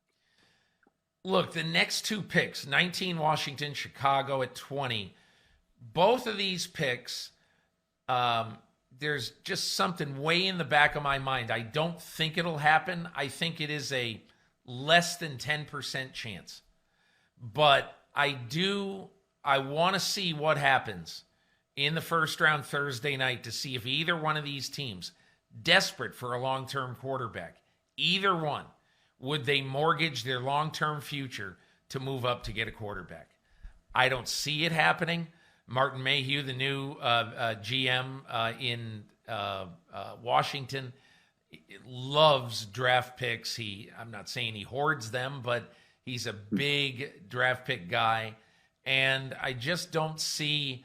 Look, the next two picks, 19 Washington, Chicago at 20, both of these picks, there's just something way in the back of my mind. I don't think it'll happen. I think it is a less than 10% chance. But I want to see what happens in the first round Thursday night to see if either one of these teams, desperate for a long-term quarterback, either one, would they mortgage their long-term future to move up to get a quarterback? I don't see it happening. Martin Mayhew, the new GM in Washington, loves draft picks. I'm not saying he hoards them, but he's a big draft pick guy. And I just don't see,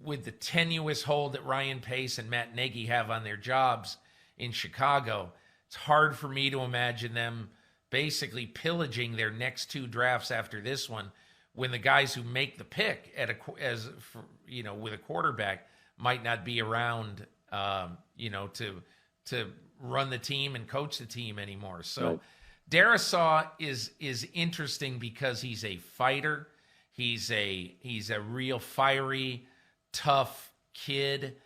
with the tenuous hold that Ryan Pace and Matt Nagy have on their jobs in Chicago, it's hard for me to imagine them basically pillaging their next two drafts after this one, when the guys who make the pick with a quarterback might not be around, to run the team and coach the team anymore. So right. Darrisaw is interesting because he's a fighter. He's a real fiery, tough kid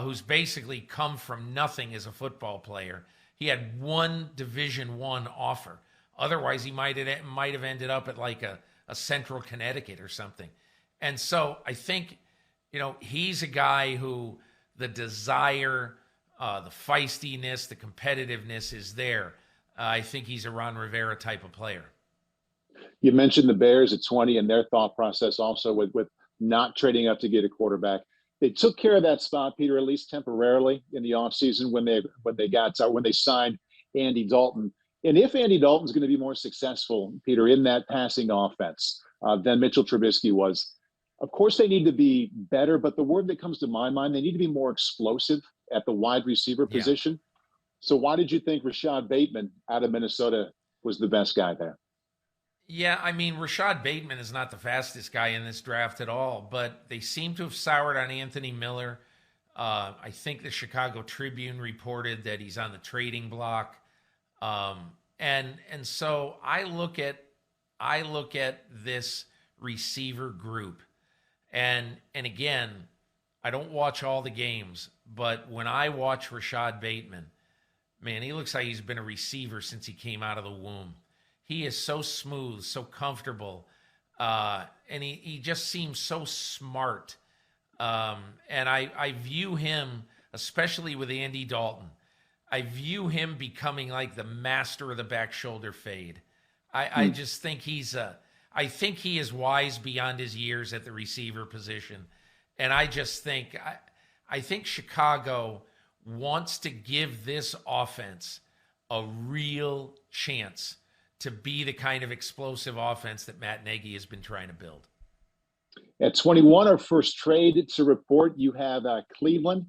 who's basically come from nothing as a football player. He had one Division I offer. Otherwise, he might have ended up at like a Central Connecticut or something. And so I think, he's a guy who the desire, the feistiness, the competitiveness is there. I think he's a Ron Rivera type of player. You mentioned the Bears at 20 and their thought process also with not trading up to get a quarterback. They took care of that spot, Peter, at least temporarily in the offseason when they signed Andy Dalton. And if Andy Dalton's going to be more successful, Peter, in that passing offense than Mitchell Trubisky was, of course they need to be better. But the word that comes to my mind, they need to be more explosive at the wide receiver position. So why did you think Rashad Bateman out of Minnesota was the best guy there? Yeah, I mean, Rashad Bateman is not the fastest guy in this draft at all, but they seem to have soured on Anthony Miller. I think the Chicago Tribune reported that he's on the trading block. And so I look at this receiver group, and again, I don't watch all the games, but when I watch Rashad Bateman, man, he looks like he's been a receiver since he came out of the womb. He is so smooth, so comfortable, and he just seems so smart. And I view him, especially with Andy Dalton, I view him becoming like the master of the back shoulder fade. I just think I think he is wise beyond his years at the receiver position. And I just think, I think Chicago wants to give this offense a real chance to be the kind of explosive offense that Matt Nagy has been trying to build. At 21, our first trade to report, you have Cleveland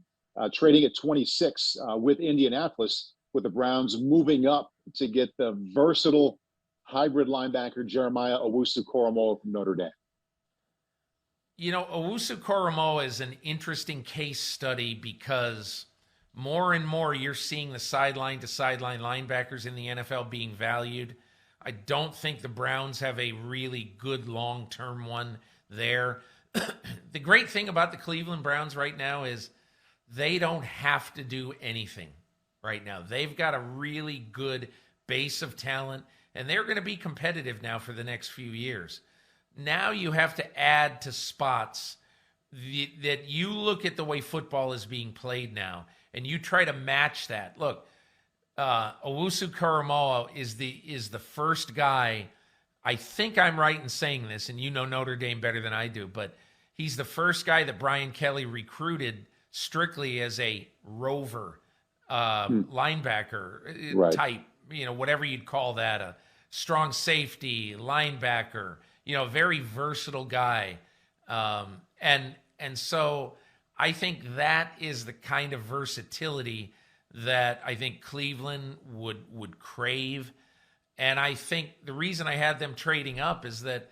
trading at 26 with Indianapolis, with the Browns moving up to get the versatile hybrid linebacker Jeremiah Owusu-Koramoah from Notre Dame. Owusu-Koramoah is an interesting case study because more and more you're seeing the sideline to sideline linebackers in the NFL being valued. I don't think the Browns have a really good long-term one there. The great thing about the Cleveland Browns right now is they don't have to do anything right now. They've got a really good base of talent, and they're going to be competitive now for the next few years. Now you have to add to spots that you look at the way football is being played now, and you try to match that. Look, Owusu-Koramoah is the first guy, I think I'm right in saying this, and you know Notre Dame better than I do, but he's the first guy that Brian Kelly recruited strictly as a rover linebacker type, whatever you'd call that, a strong safety, linebacker, very versatile guy. And so I think that is the kind of versatility that I think Cleveland would crave. And I think the reason I had them trading up is that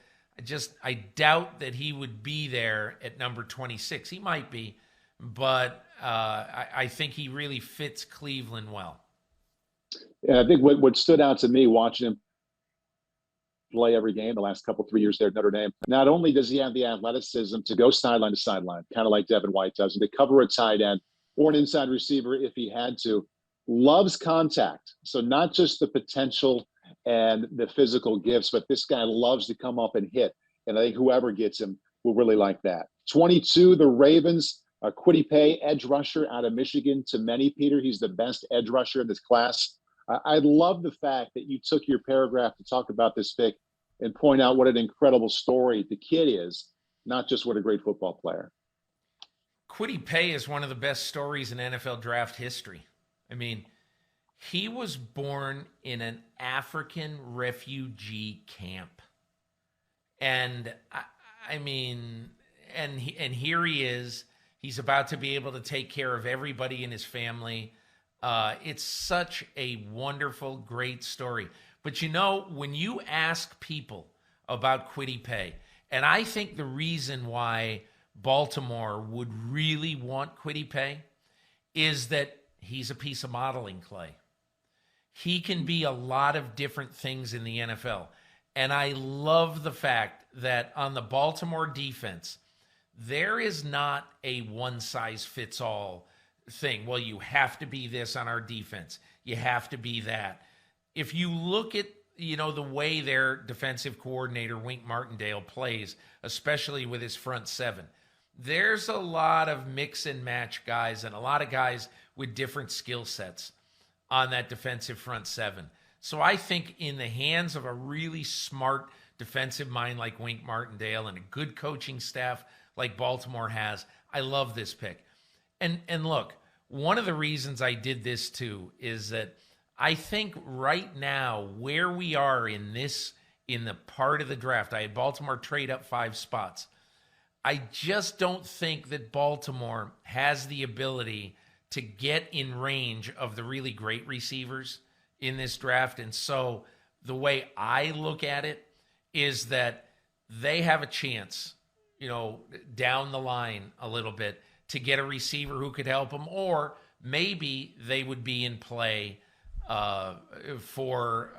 I doubt that he would be there at number 26. He might be, but I think he really fits Cleveland well. And I think what stood out to me watching him play every game the last 3 years there at Notre Dame. Not only does he have the athleticism to go sideline to sideline, kind of like Devin White does, and to cover a tight end or an inside receiver if he had to, loves contact. So not just the potential and the physical gifts, but this guy loves to come up and hit. And I think whoever gets him will really like that. 22, the Ravens, Kwity Paye, edge rusher out of Michigan. To many, Peter, he's the best edge rusher in this class. I love the fact that you took your paragraph to talk about this pick and point out what an incredible story the kid is, not just what a great football player. Kwity Paye is one of the best stories in NFL draft history. I mean, he was born in an African refugee camp. And here he is. He's about to be able to take care of everybody in his family. It's such a wonderful, great story. But when you ask people about Kwity Paye, and I think the reason why Baltimore would really want Kwity Paye is that he's a piece of modeling clay. He can be a lot of different things in the NFL. And I love the fact that on the Baltimore defense, there is not a one-size-fits-all thing. Well, you have to be this on our defense. You have to be that. If you look at, the way their defensive coordinator, Wink Martindale, plays, especially with his front seven, there's a lot of mix and match guys and a lot of guys with different skill sets on that defensive front seven. So I think in the hands of a really smart defensive mind like Wink Martindale and a good coaching staff like Baltimore has, I love this pick. And look, one of the reasons I did this too is that I think right now where we are in the part of the draft, I had Baltimore trade up 5 spots. I just don't think that Baltimore has the ability to get in range of the really great receivers in this draft. And so the way I look at it is that they have a chance, down the line a little bit to get a receiver who could help them, or maybe they would be in play for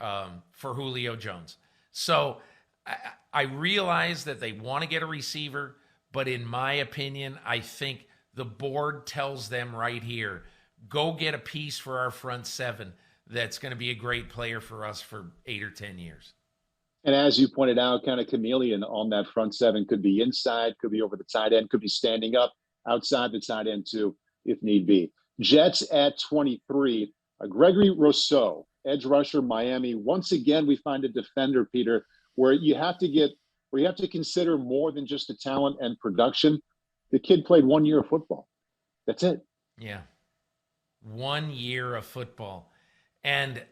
Julio Jones. So I realize that they want to get a receiver, but in my opinion, I think the board tells them right here, go get a piece for our front seven that's going to be a great player for us for 8 or 10 years. And as you pointed out, kind of chameleon on that front seven, could be inside, could be over the tight end, could be standing up outside the tight end too, if need be. Jets at 23, Gregory Rousseau, edge rusher, Miami. Once again, we find a defender, Peter, where you have to consider more than just the talent and production. The kid played 1 year of football. That's it. Yeah. 1 year of football. And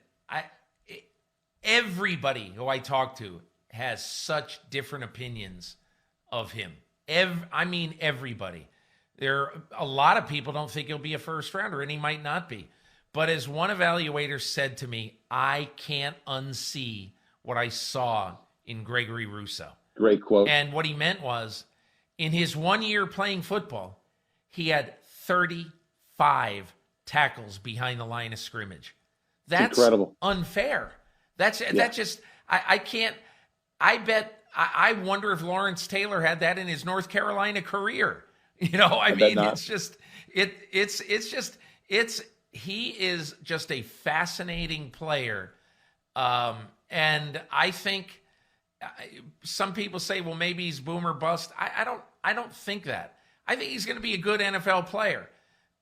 everybody who I talk to has such different opinions of him. Everybody. A lot of people don't think he'll be a first rounder, and he might not be. But as one evaluator said to me, I can't unsee what I saw in Gregory Rousseau. Great quote. And what he meant was, in his 1 year playing football, he had 35 tackles behind the line of scrimmage. That's incredible. Unfair. That's just, I can't, I wonder if Lawrence Taylor had that in his North Carolina career. He is just a fascinating player. And I think some people say, well, maybe he's boom or bust. I don't think that. I think he's going to be a good NFL player.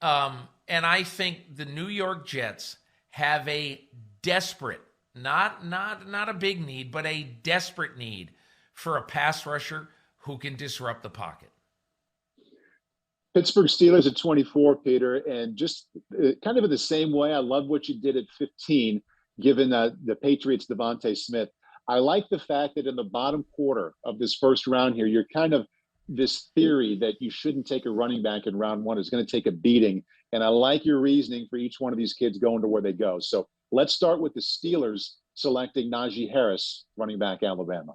And I think the New York Jets have a desperate, not a big need, but a desperate need for a pass rusher who can disrupt the pocket. Pittsburgh Steelers at 24, Peter, and just kind of in the same way, I love what you did at 15, given the Patriots' Devonta Smith. I like the fact that in the bottom quarter of this first round here, you're kind of this theory that you shouldn't take a running back in round one is going to take a beating. And I like your reasoning for each one of these kids going to where they go. So let's start with the Steelers selecting Najee Harris, running back, Alabama.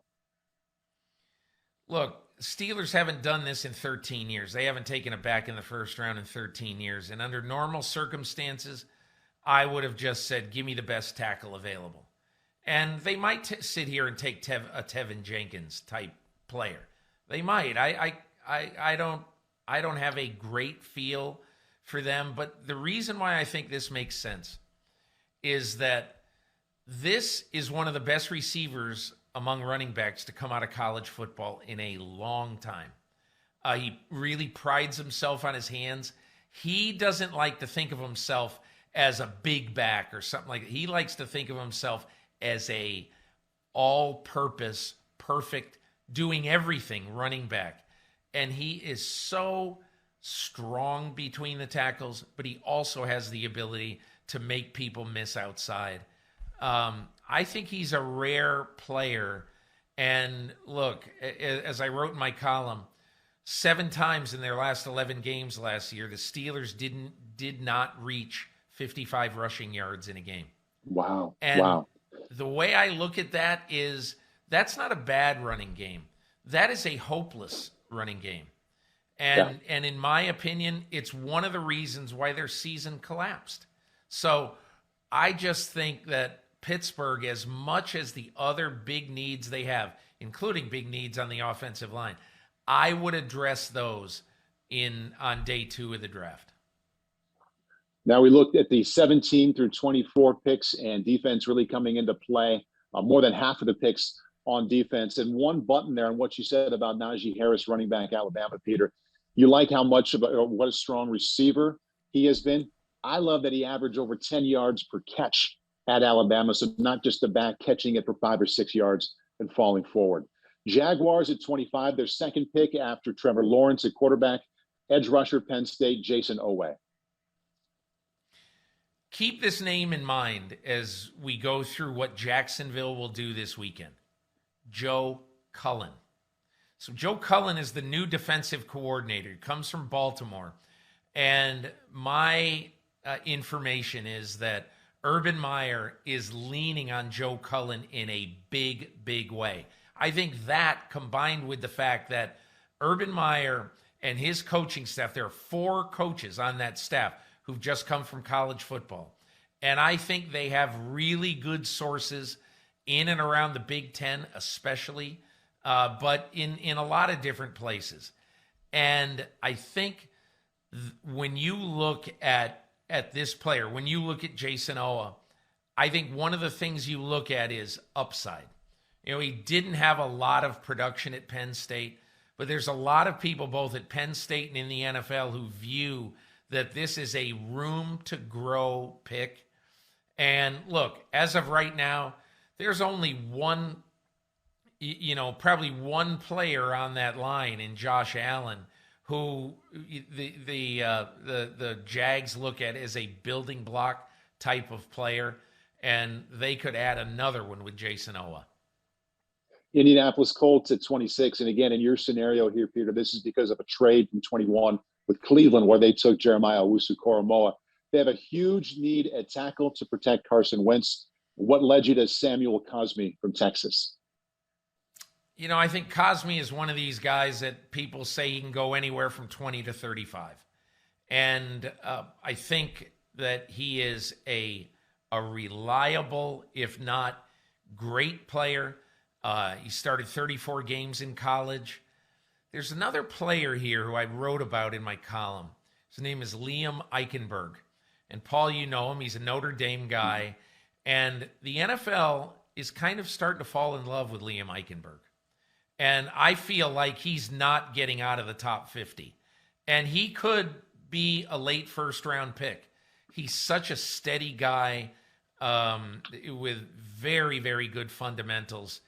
Look, Steelers haven't done this in 13 years. They haven't taken it back in the first round in 13 years. And under normal circumstances, I would have just said, give me the best tackle available. And they might sit here and take a Tevin Jenkins type player. They might. I don't have a great feel for them, but the reason why I think this makes sense is that this is one of the best receivers among running backs to come out of college football in a long time. He really prides himself on his hands. He doesn't like to think of himself as a big back or something like that. He likes to think of himself as a all-purpose, perfect, doing everything running back. And he is so strong between the tackles, but he also has the ability to make people miss outside. I think he's a rare player. And look, as I wrote in my column, 7 times in their last 11 games last year, the Steelers did not reach 55 rushing yards in a game. Wow. And wow. The way I look at that is that's not a bad running game. That is a hopeless running game. And in my opinion, it's one of the reasons why their season collapsed. So I just think that Pittsburgh, as much as the other big needs they have, including big needs on the offensive line, I would address those on day 2 of the draft. Now we looked at the 17 through 24 picks and defense really coming into play. More than half of the picks on defense. And one button there on what you said about Najee Harris, running back Alabama, Peter. You like how much of what a strong receiver he has been. I love that he averaged over 10 yards per catch at Alabama. So not just the back catching it for 5 or 6 yards and falling forward. Jaguars at 25, their second pick after Trevor Lawrence at quarterback, edge rusher, Penn State, Jason Owe. Keep this name in mind as we go through what Jacksonville will do this weekend. Joe Cullen. So Joe Cullen is the new defensive coordinator. He comes from Baltimore. And my information is that Urban Meyer is leaning on Joe Cullen in a big, big way. I think that, combined with the fact that Urban Meyer and his coaching staff, there are 4 coaches on that staff who've just come from college football. And I think they have really good sources in and around the Big Ten, especially, but in a lot of different places. And I think when you look at this player, when you look at Jason Owe, I think one of the things you look at is upside. You know, he didn't have a lot of production at Penn State, but there's a lot of people both at Penn State and in the NFL who view that this is a room to grow pick. And look, as of right now, there's only one, probably one player on that line in Josh Allen who the Jags look at as a building block type of player, and they could add another one with Jason Owe. Indianapolis Colts at 26. And again, in your scenario here, Peter, this is because of a trade from 21 with Cleveland where they took Jeremiah Owusu-Koramoah. They have a huge need at tackle to protect Carson Wentz. What led you to Samuel Cosmi from Texas? You know, I think Cosmi is one of these guys that people say he can go anywhere from 20 to 35. And I think that he is a reliable, if not great player. He started 34 games in college. There's another player here who I wrote about in my column. His name is Liam Eichenberg. And Paul, you know him. He's a Notre Dame guy. And the NFL is kind of starting to fall in love with Liam Eichenberg. And I feel like he's not getting out of the top 50. And he could be a late first-round pick. He's such a steady guy with very, very good fundamentals.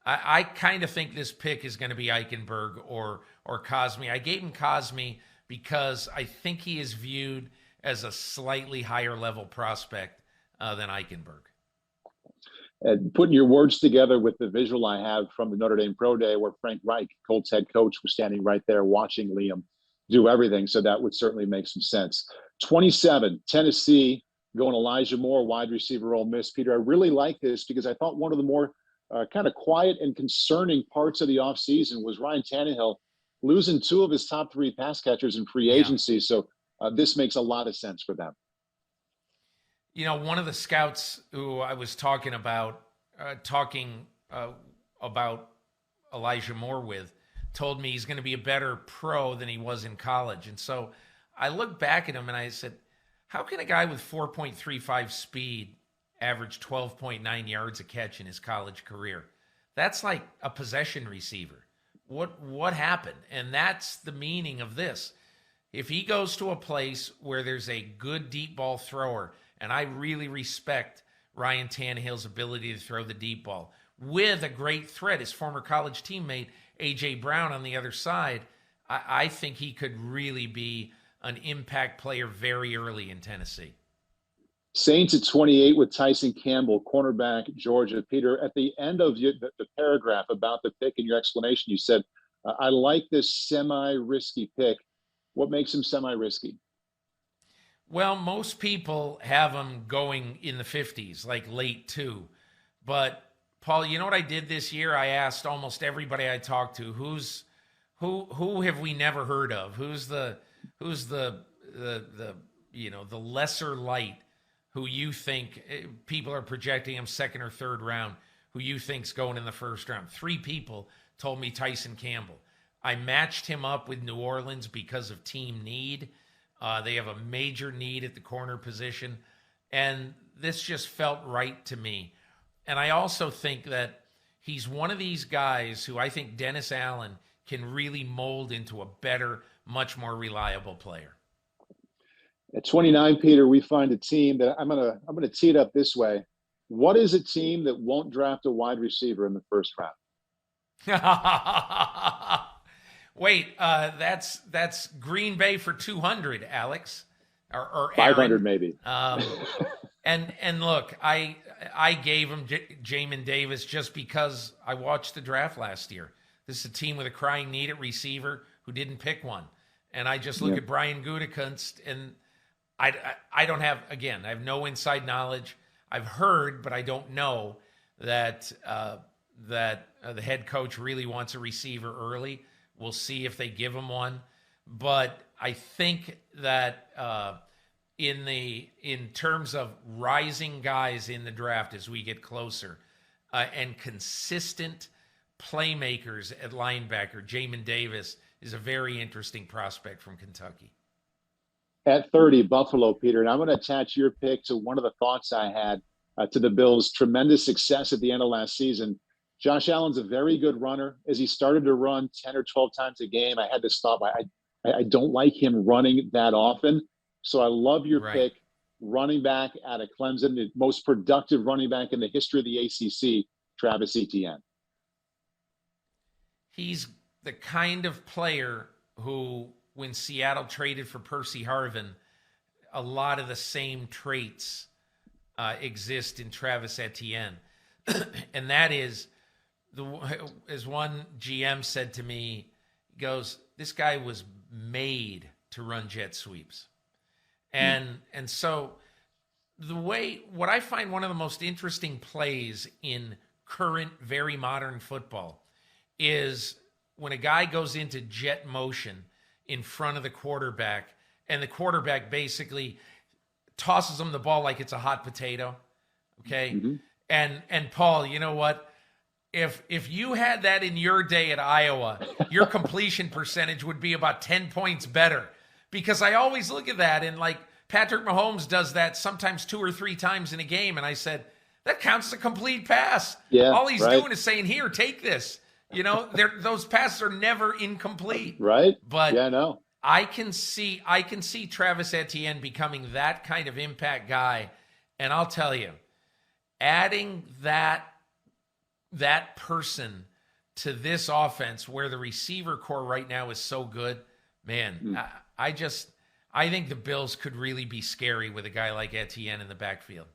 I kind of think this pick is going to be Eichenberg or Cosmi. I gave him Cosmi because I think he is viewed as a slightly higher level prospect than Eichenberg. And putting your words together with the visual I have from the Notre Dame Pro Day where Frank Reich, Colts head coach, was standing right there watching Liam do everything. So that would certainly make some sense. 27, Tennessee, going Elijah Moore, wide receiver, Ole Miss. Peter, I really like this because I thought one of the more kind of quiet and concerning parts of the offseason was Ryan Tannehill losing 2 of his top 3 pass catchers in free agency. Yeah. So this makes a lot of sense for them. You know, one of the scouts who I was talking about talking about Elijah Moore with told me he's going to be a better pro than he was in college. And so I looked back at him and I said, how can a guy with 4.35 speed average 12.9 yards a catch in his college career? That's like a possession receiver. What happened? And that's the meaning of this. If he goes to a place where there's a good deep ball thrower, and I really respect Ryan Tannehill's ability to throw the deep ball, with a great threat, his former college teammate, A.J. Brown on the other side, I think he could really be an impact player very early in Tennessee. Saints at 28 with Tyson Campbell, cornerback, Georgia. Peter, at the end of the paragraph about the pick in your explanation, you said, I like this semi-risky pick. What makes him semi-risky? Well, most people have him going in the 50s, like late 2. But, Paul, you know what I did this year? I asked almost everybody I talked to, who have we never heard of? Who's the lesser light who you think people are projecting him second or third round, who you think's going in the first round? 3 people told me Tyson Campbell. I matched him up with New Orleans because of team need. They have a major need at the corner position, and this just felt right to me. And I also think that he's one of these guys who I think Dennis Allen can really mold into a better, much more reliable player. At 29, Peter, we find a team that I'm gonna tee it up this way. What is a team that won't draft a wide receiver in the first round? Wait, that's Green Bay for 200, Alex, or 500 maybe. And look, I gave him Jamin Davis just because I watched the draft last year. This is a team with a crying need at receiver who didn't pick one, and I just look at Brian Gutekunst, and I don't have, again, I have no inside knowledge. I've heard, but I don't know that the head coach really wants a receiver early. We'll see if they give him one. But I think that in terms of rising guys in the draft as we get closer, and consistent playmakers at linebacker, Jamin Davis is a very interesting prospect from Kentucky. At 30, Buffalo, Peter, and I'm going to attach your pick to one of the thoughts I had to the Bills' tremendous success at the end of last season. Josh Allen's a very good runner. As he started to run 10 or 12 times a game, I had to stop. I don't like him running that often. So I love your pick, running back out of Clemson, the most productive running back in the history of the ACC, Travis Etienne. He's the kind of player who, when Seattle traded for Percy Harvin, a lot of the same traits exist in Travis Etienne. And that is, as one GM said to me, he goes, this guy was made to run jet sweeps. And so what I find one of the most interesting plays in current, very modern football is when a guy goes into jet motion in front of the quarterback, and the quarterback basically tosses him the ball like it's a hot potato. Okay. Mm-hmm. And Paul, you know what? If you had that in your day at Iowa, your completion percentage would be about 10 points better, because I always look at that, and like Patrick Mahomes does that sometimes 2 or 3 times in a game. And I said, that counts as a complete pass. Yeah, all he's doing is saying, here, take this. You know, those passes are never incomplete. Right. But yeah, no. I can see Travis Etienne becoming that kind of impact guy. And I'll tell you, adding that person to this offense where the receiver core right now is so good, man, I think the Bills could really be scary with a guy like Etienne in the backfield.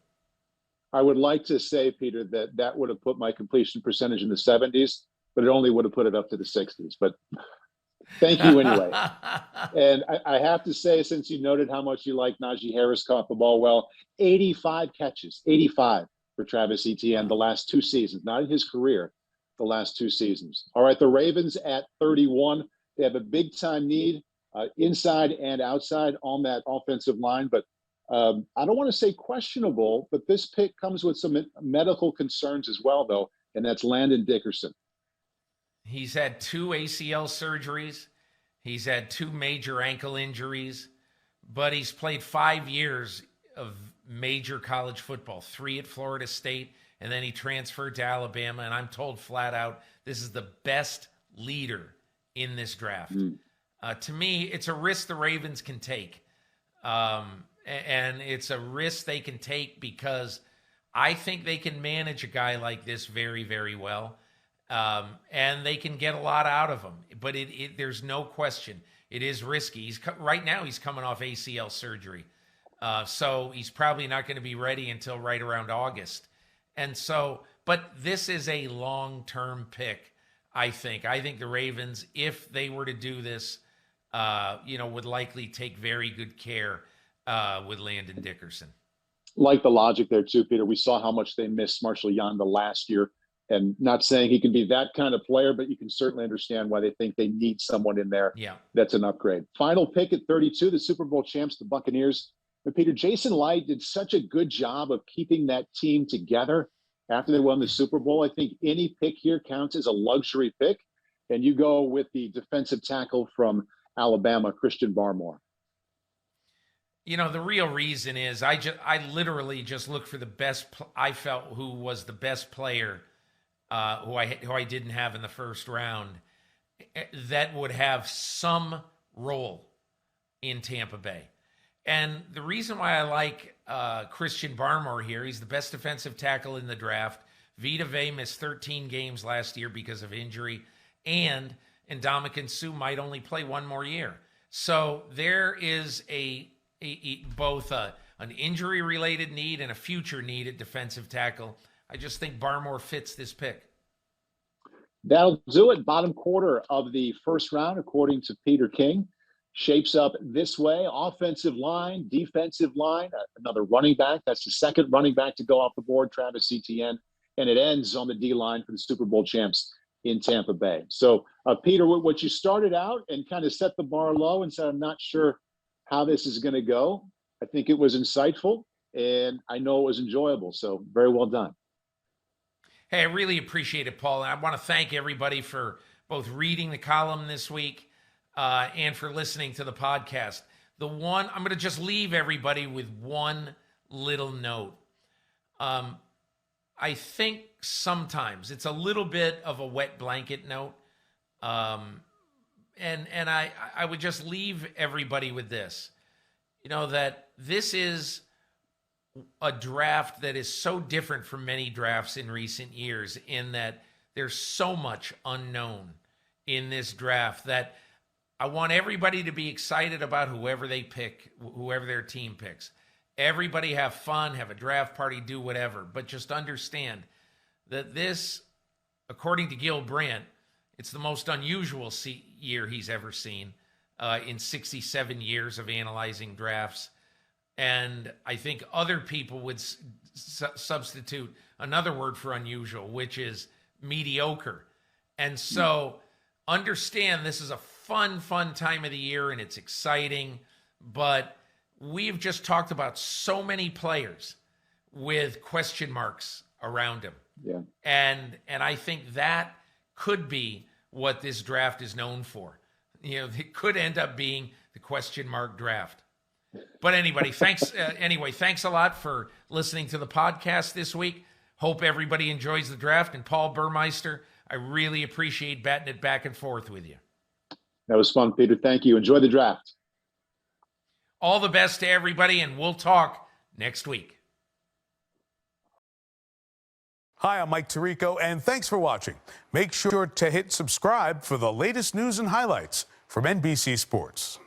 I would like to say, Peter, that would have put my completion percentage in the 70s, but it only would have put it up to the 60s. But thank you anyway. And I have to say, since you noted how much you like Najee Harris caught the ball well, 85 catches, 85 for Travis Etienne the last 2 seasons, not in his career, the last 2 seasons. All right, the Ravens at 31. They have a big-time need inside and outside on that offensive line, but I don't want to say questionable, but this pick comes with some medical concerns as well, though, and that's Landon Dickerson. He's had 2 ACL surgeries. He's had 2 major ankle injuries, but he's played 5 years of major college football, 3 at Florida State, and then he transferred to Alabama. And I'm told flat out, this is the best leader in this draft. To me, it's a risk the Ravens can take. And it's a risk they can take because I think they can manage a guy like this very, very well. And they can get a lot out of him. But there's no question. It is risky. Right now, he's coming off ACL surgery. So he's probably not going to be ready until right around August. And so, but this is a long-term pick, I think. I think the Ravens, if they were to do this, would likely take very good care with Landon Dickerson. Like the logic there too, Peter. We saw how much they missed Marshall Yanda last year. And not saying he can be that kind of player, but you can certainly understand why they think they need someone in there. Yeah, that's an upgrade. Final pick at 32, the Super Bowl champs, the Buccaneers. But Peter, Jason Light did such a good job of keeping that team together after they won the Super Bowl. I think any pick here counts as a luxury pick. And you go with the defensive tackle from Alabama, Christian Barmore. The real reason is I literally just looked for the best. I felt who was the best player who I didn't have in the first round that would have some role in Tampa Bay. And the reason why I like Christian Barmore here, he's the best defensive tackle in the draft. Vita Vea missed 13 games last year because of injury, and Ndamukong Suh might only play 1 more year. So there is both an injury-related need and a future need at defensive tackle. I just think Barmore fits this pick. That'll do it. Bottom quarter of the first round, according to Peter King, shapes up this way. Offensive line, defensive line, another running back. That's the second running back to go off the board, Travis Etienne. And it ends on the D-line for the Super Bowl champs in Tampa Bay. So, Peter, what you started out and kind of set the bar low and said, I'm not sure how this is going to go. I think it was insightful, and I know it was enjoyable. So very well done. Hey, I really appreciate it, Paul. And I want to thank everybody for both reading the column this week and for listening to the podcast. I'm going to just leave everybody with one little note. I think sometimes it's a little bit of a wet blanket note. And I would just leave everybody with this, that this is a draft that is so different from many drafts in recent years in that there's so much unknown in this draft that I want everybody to be excited about whoever they pick, whoever their team picks. Everybody have fun, have a draft party, do whatever, but just understand that this, according to Gil Brandt, it's the most unusual year he's ever seen in 67 years of analyzing drafts. And I think other people would substitute another word for unusual, which is mediocre. And so understand this is a fun time of the year and it's exciting, but we've just talked about so many players with question marks around them. Yeah. And I think that could be what this draft is known for. It could end up being the question mark draft. But thanks a lot for listening to the podcast this week. Hope everybody enjoys the draft. And Paul Burmeister, I really appreciate batting it back and forth with you. That was fun, Peter. Thank you. Enjoy the draft. All the best to everybody, and we'll talk next week. Hi, I'm Mike Tirico, and thanks for watching. Make sure to hit subscribe for the latest news and highlights from NBC Sports.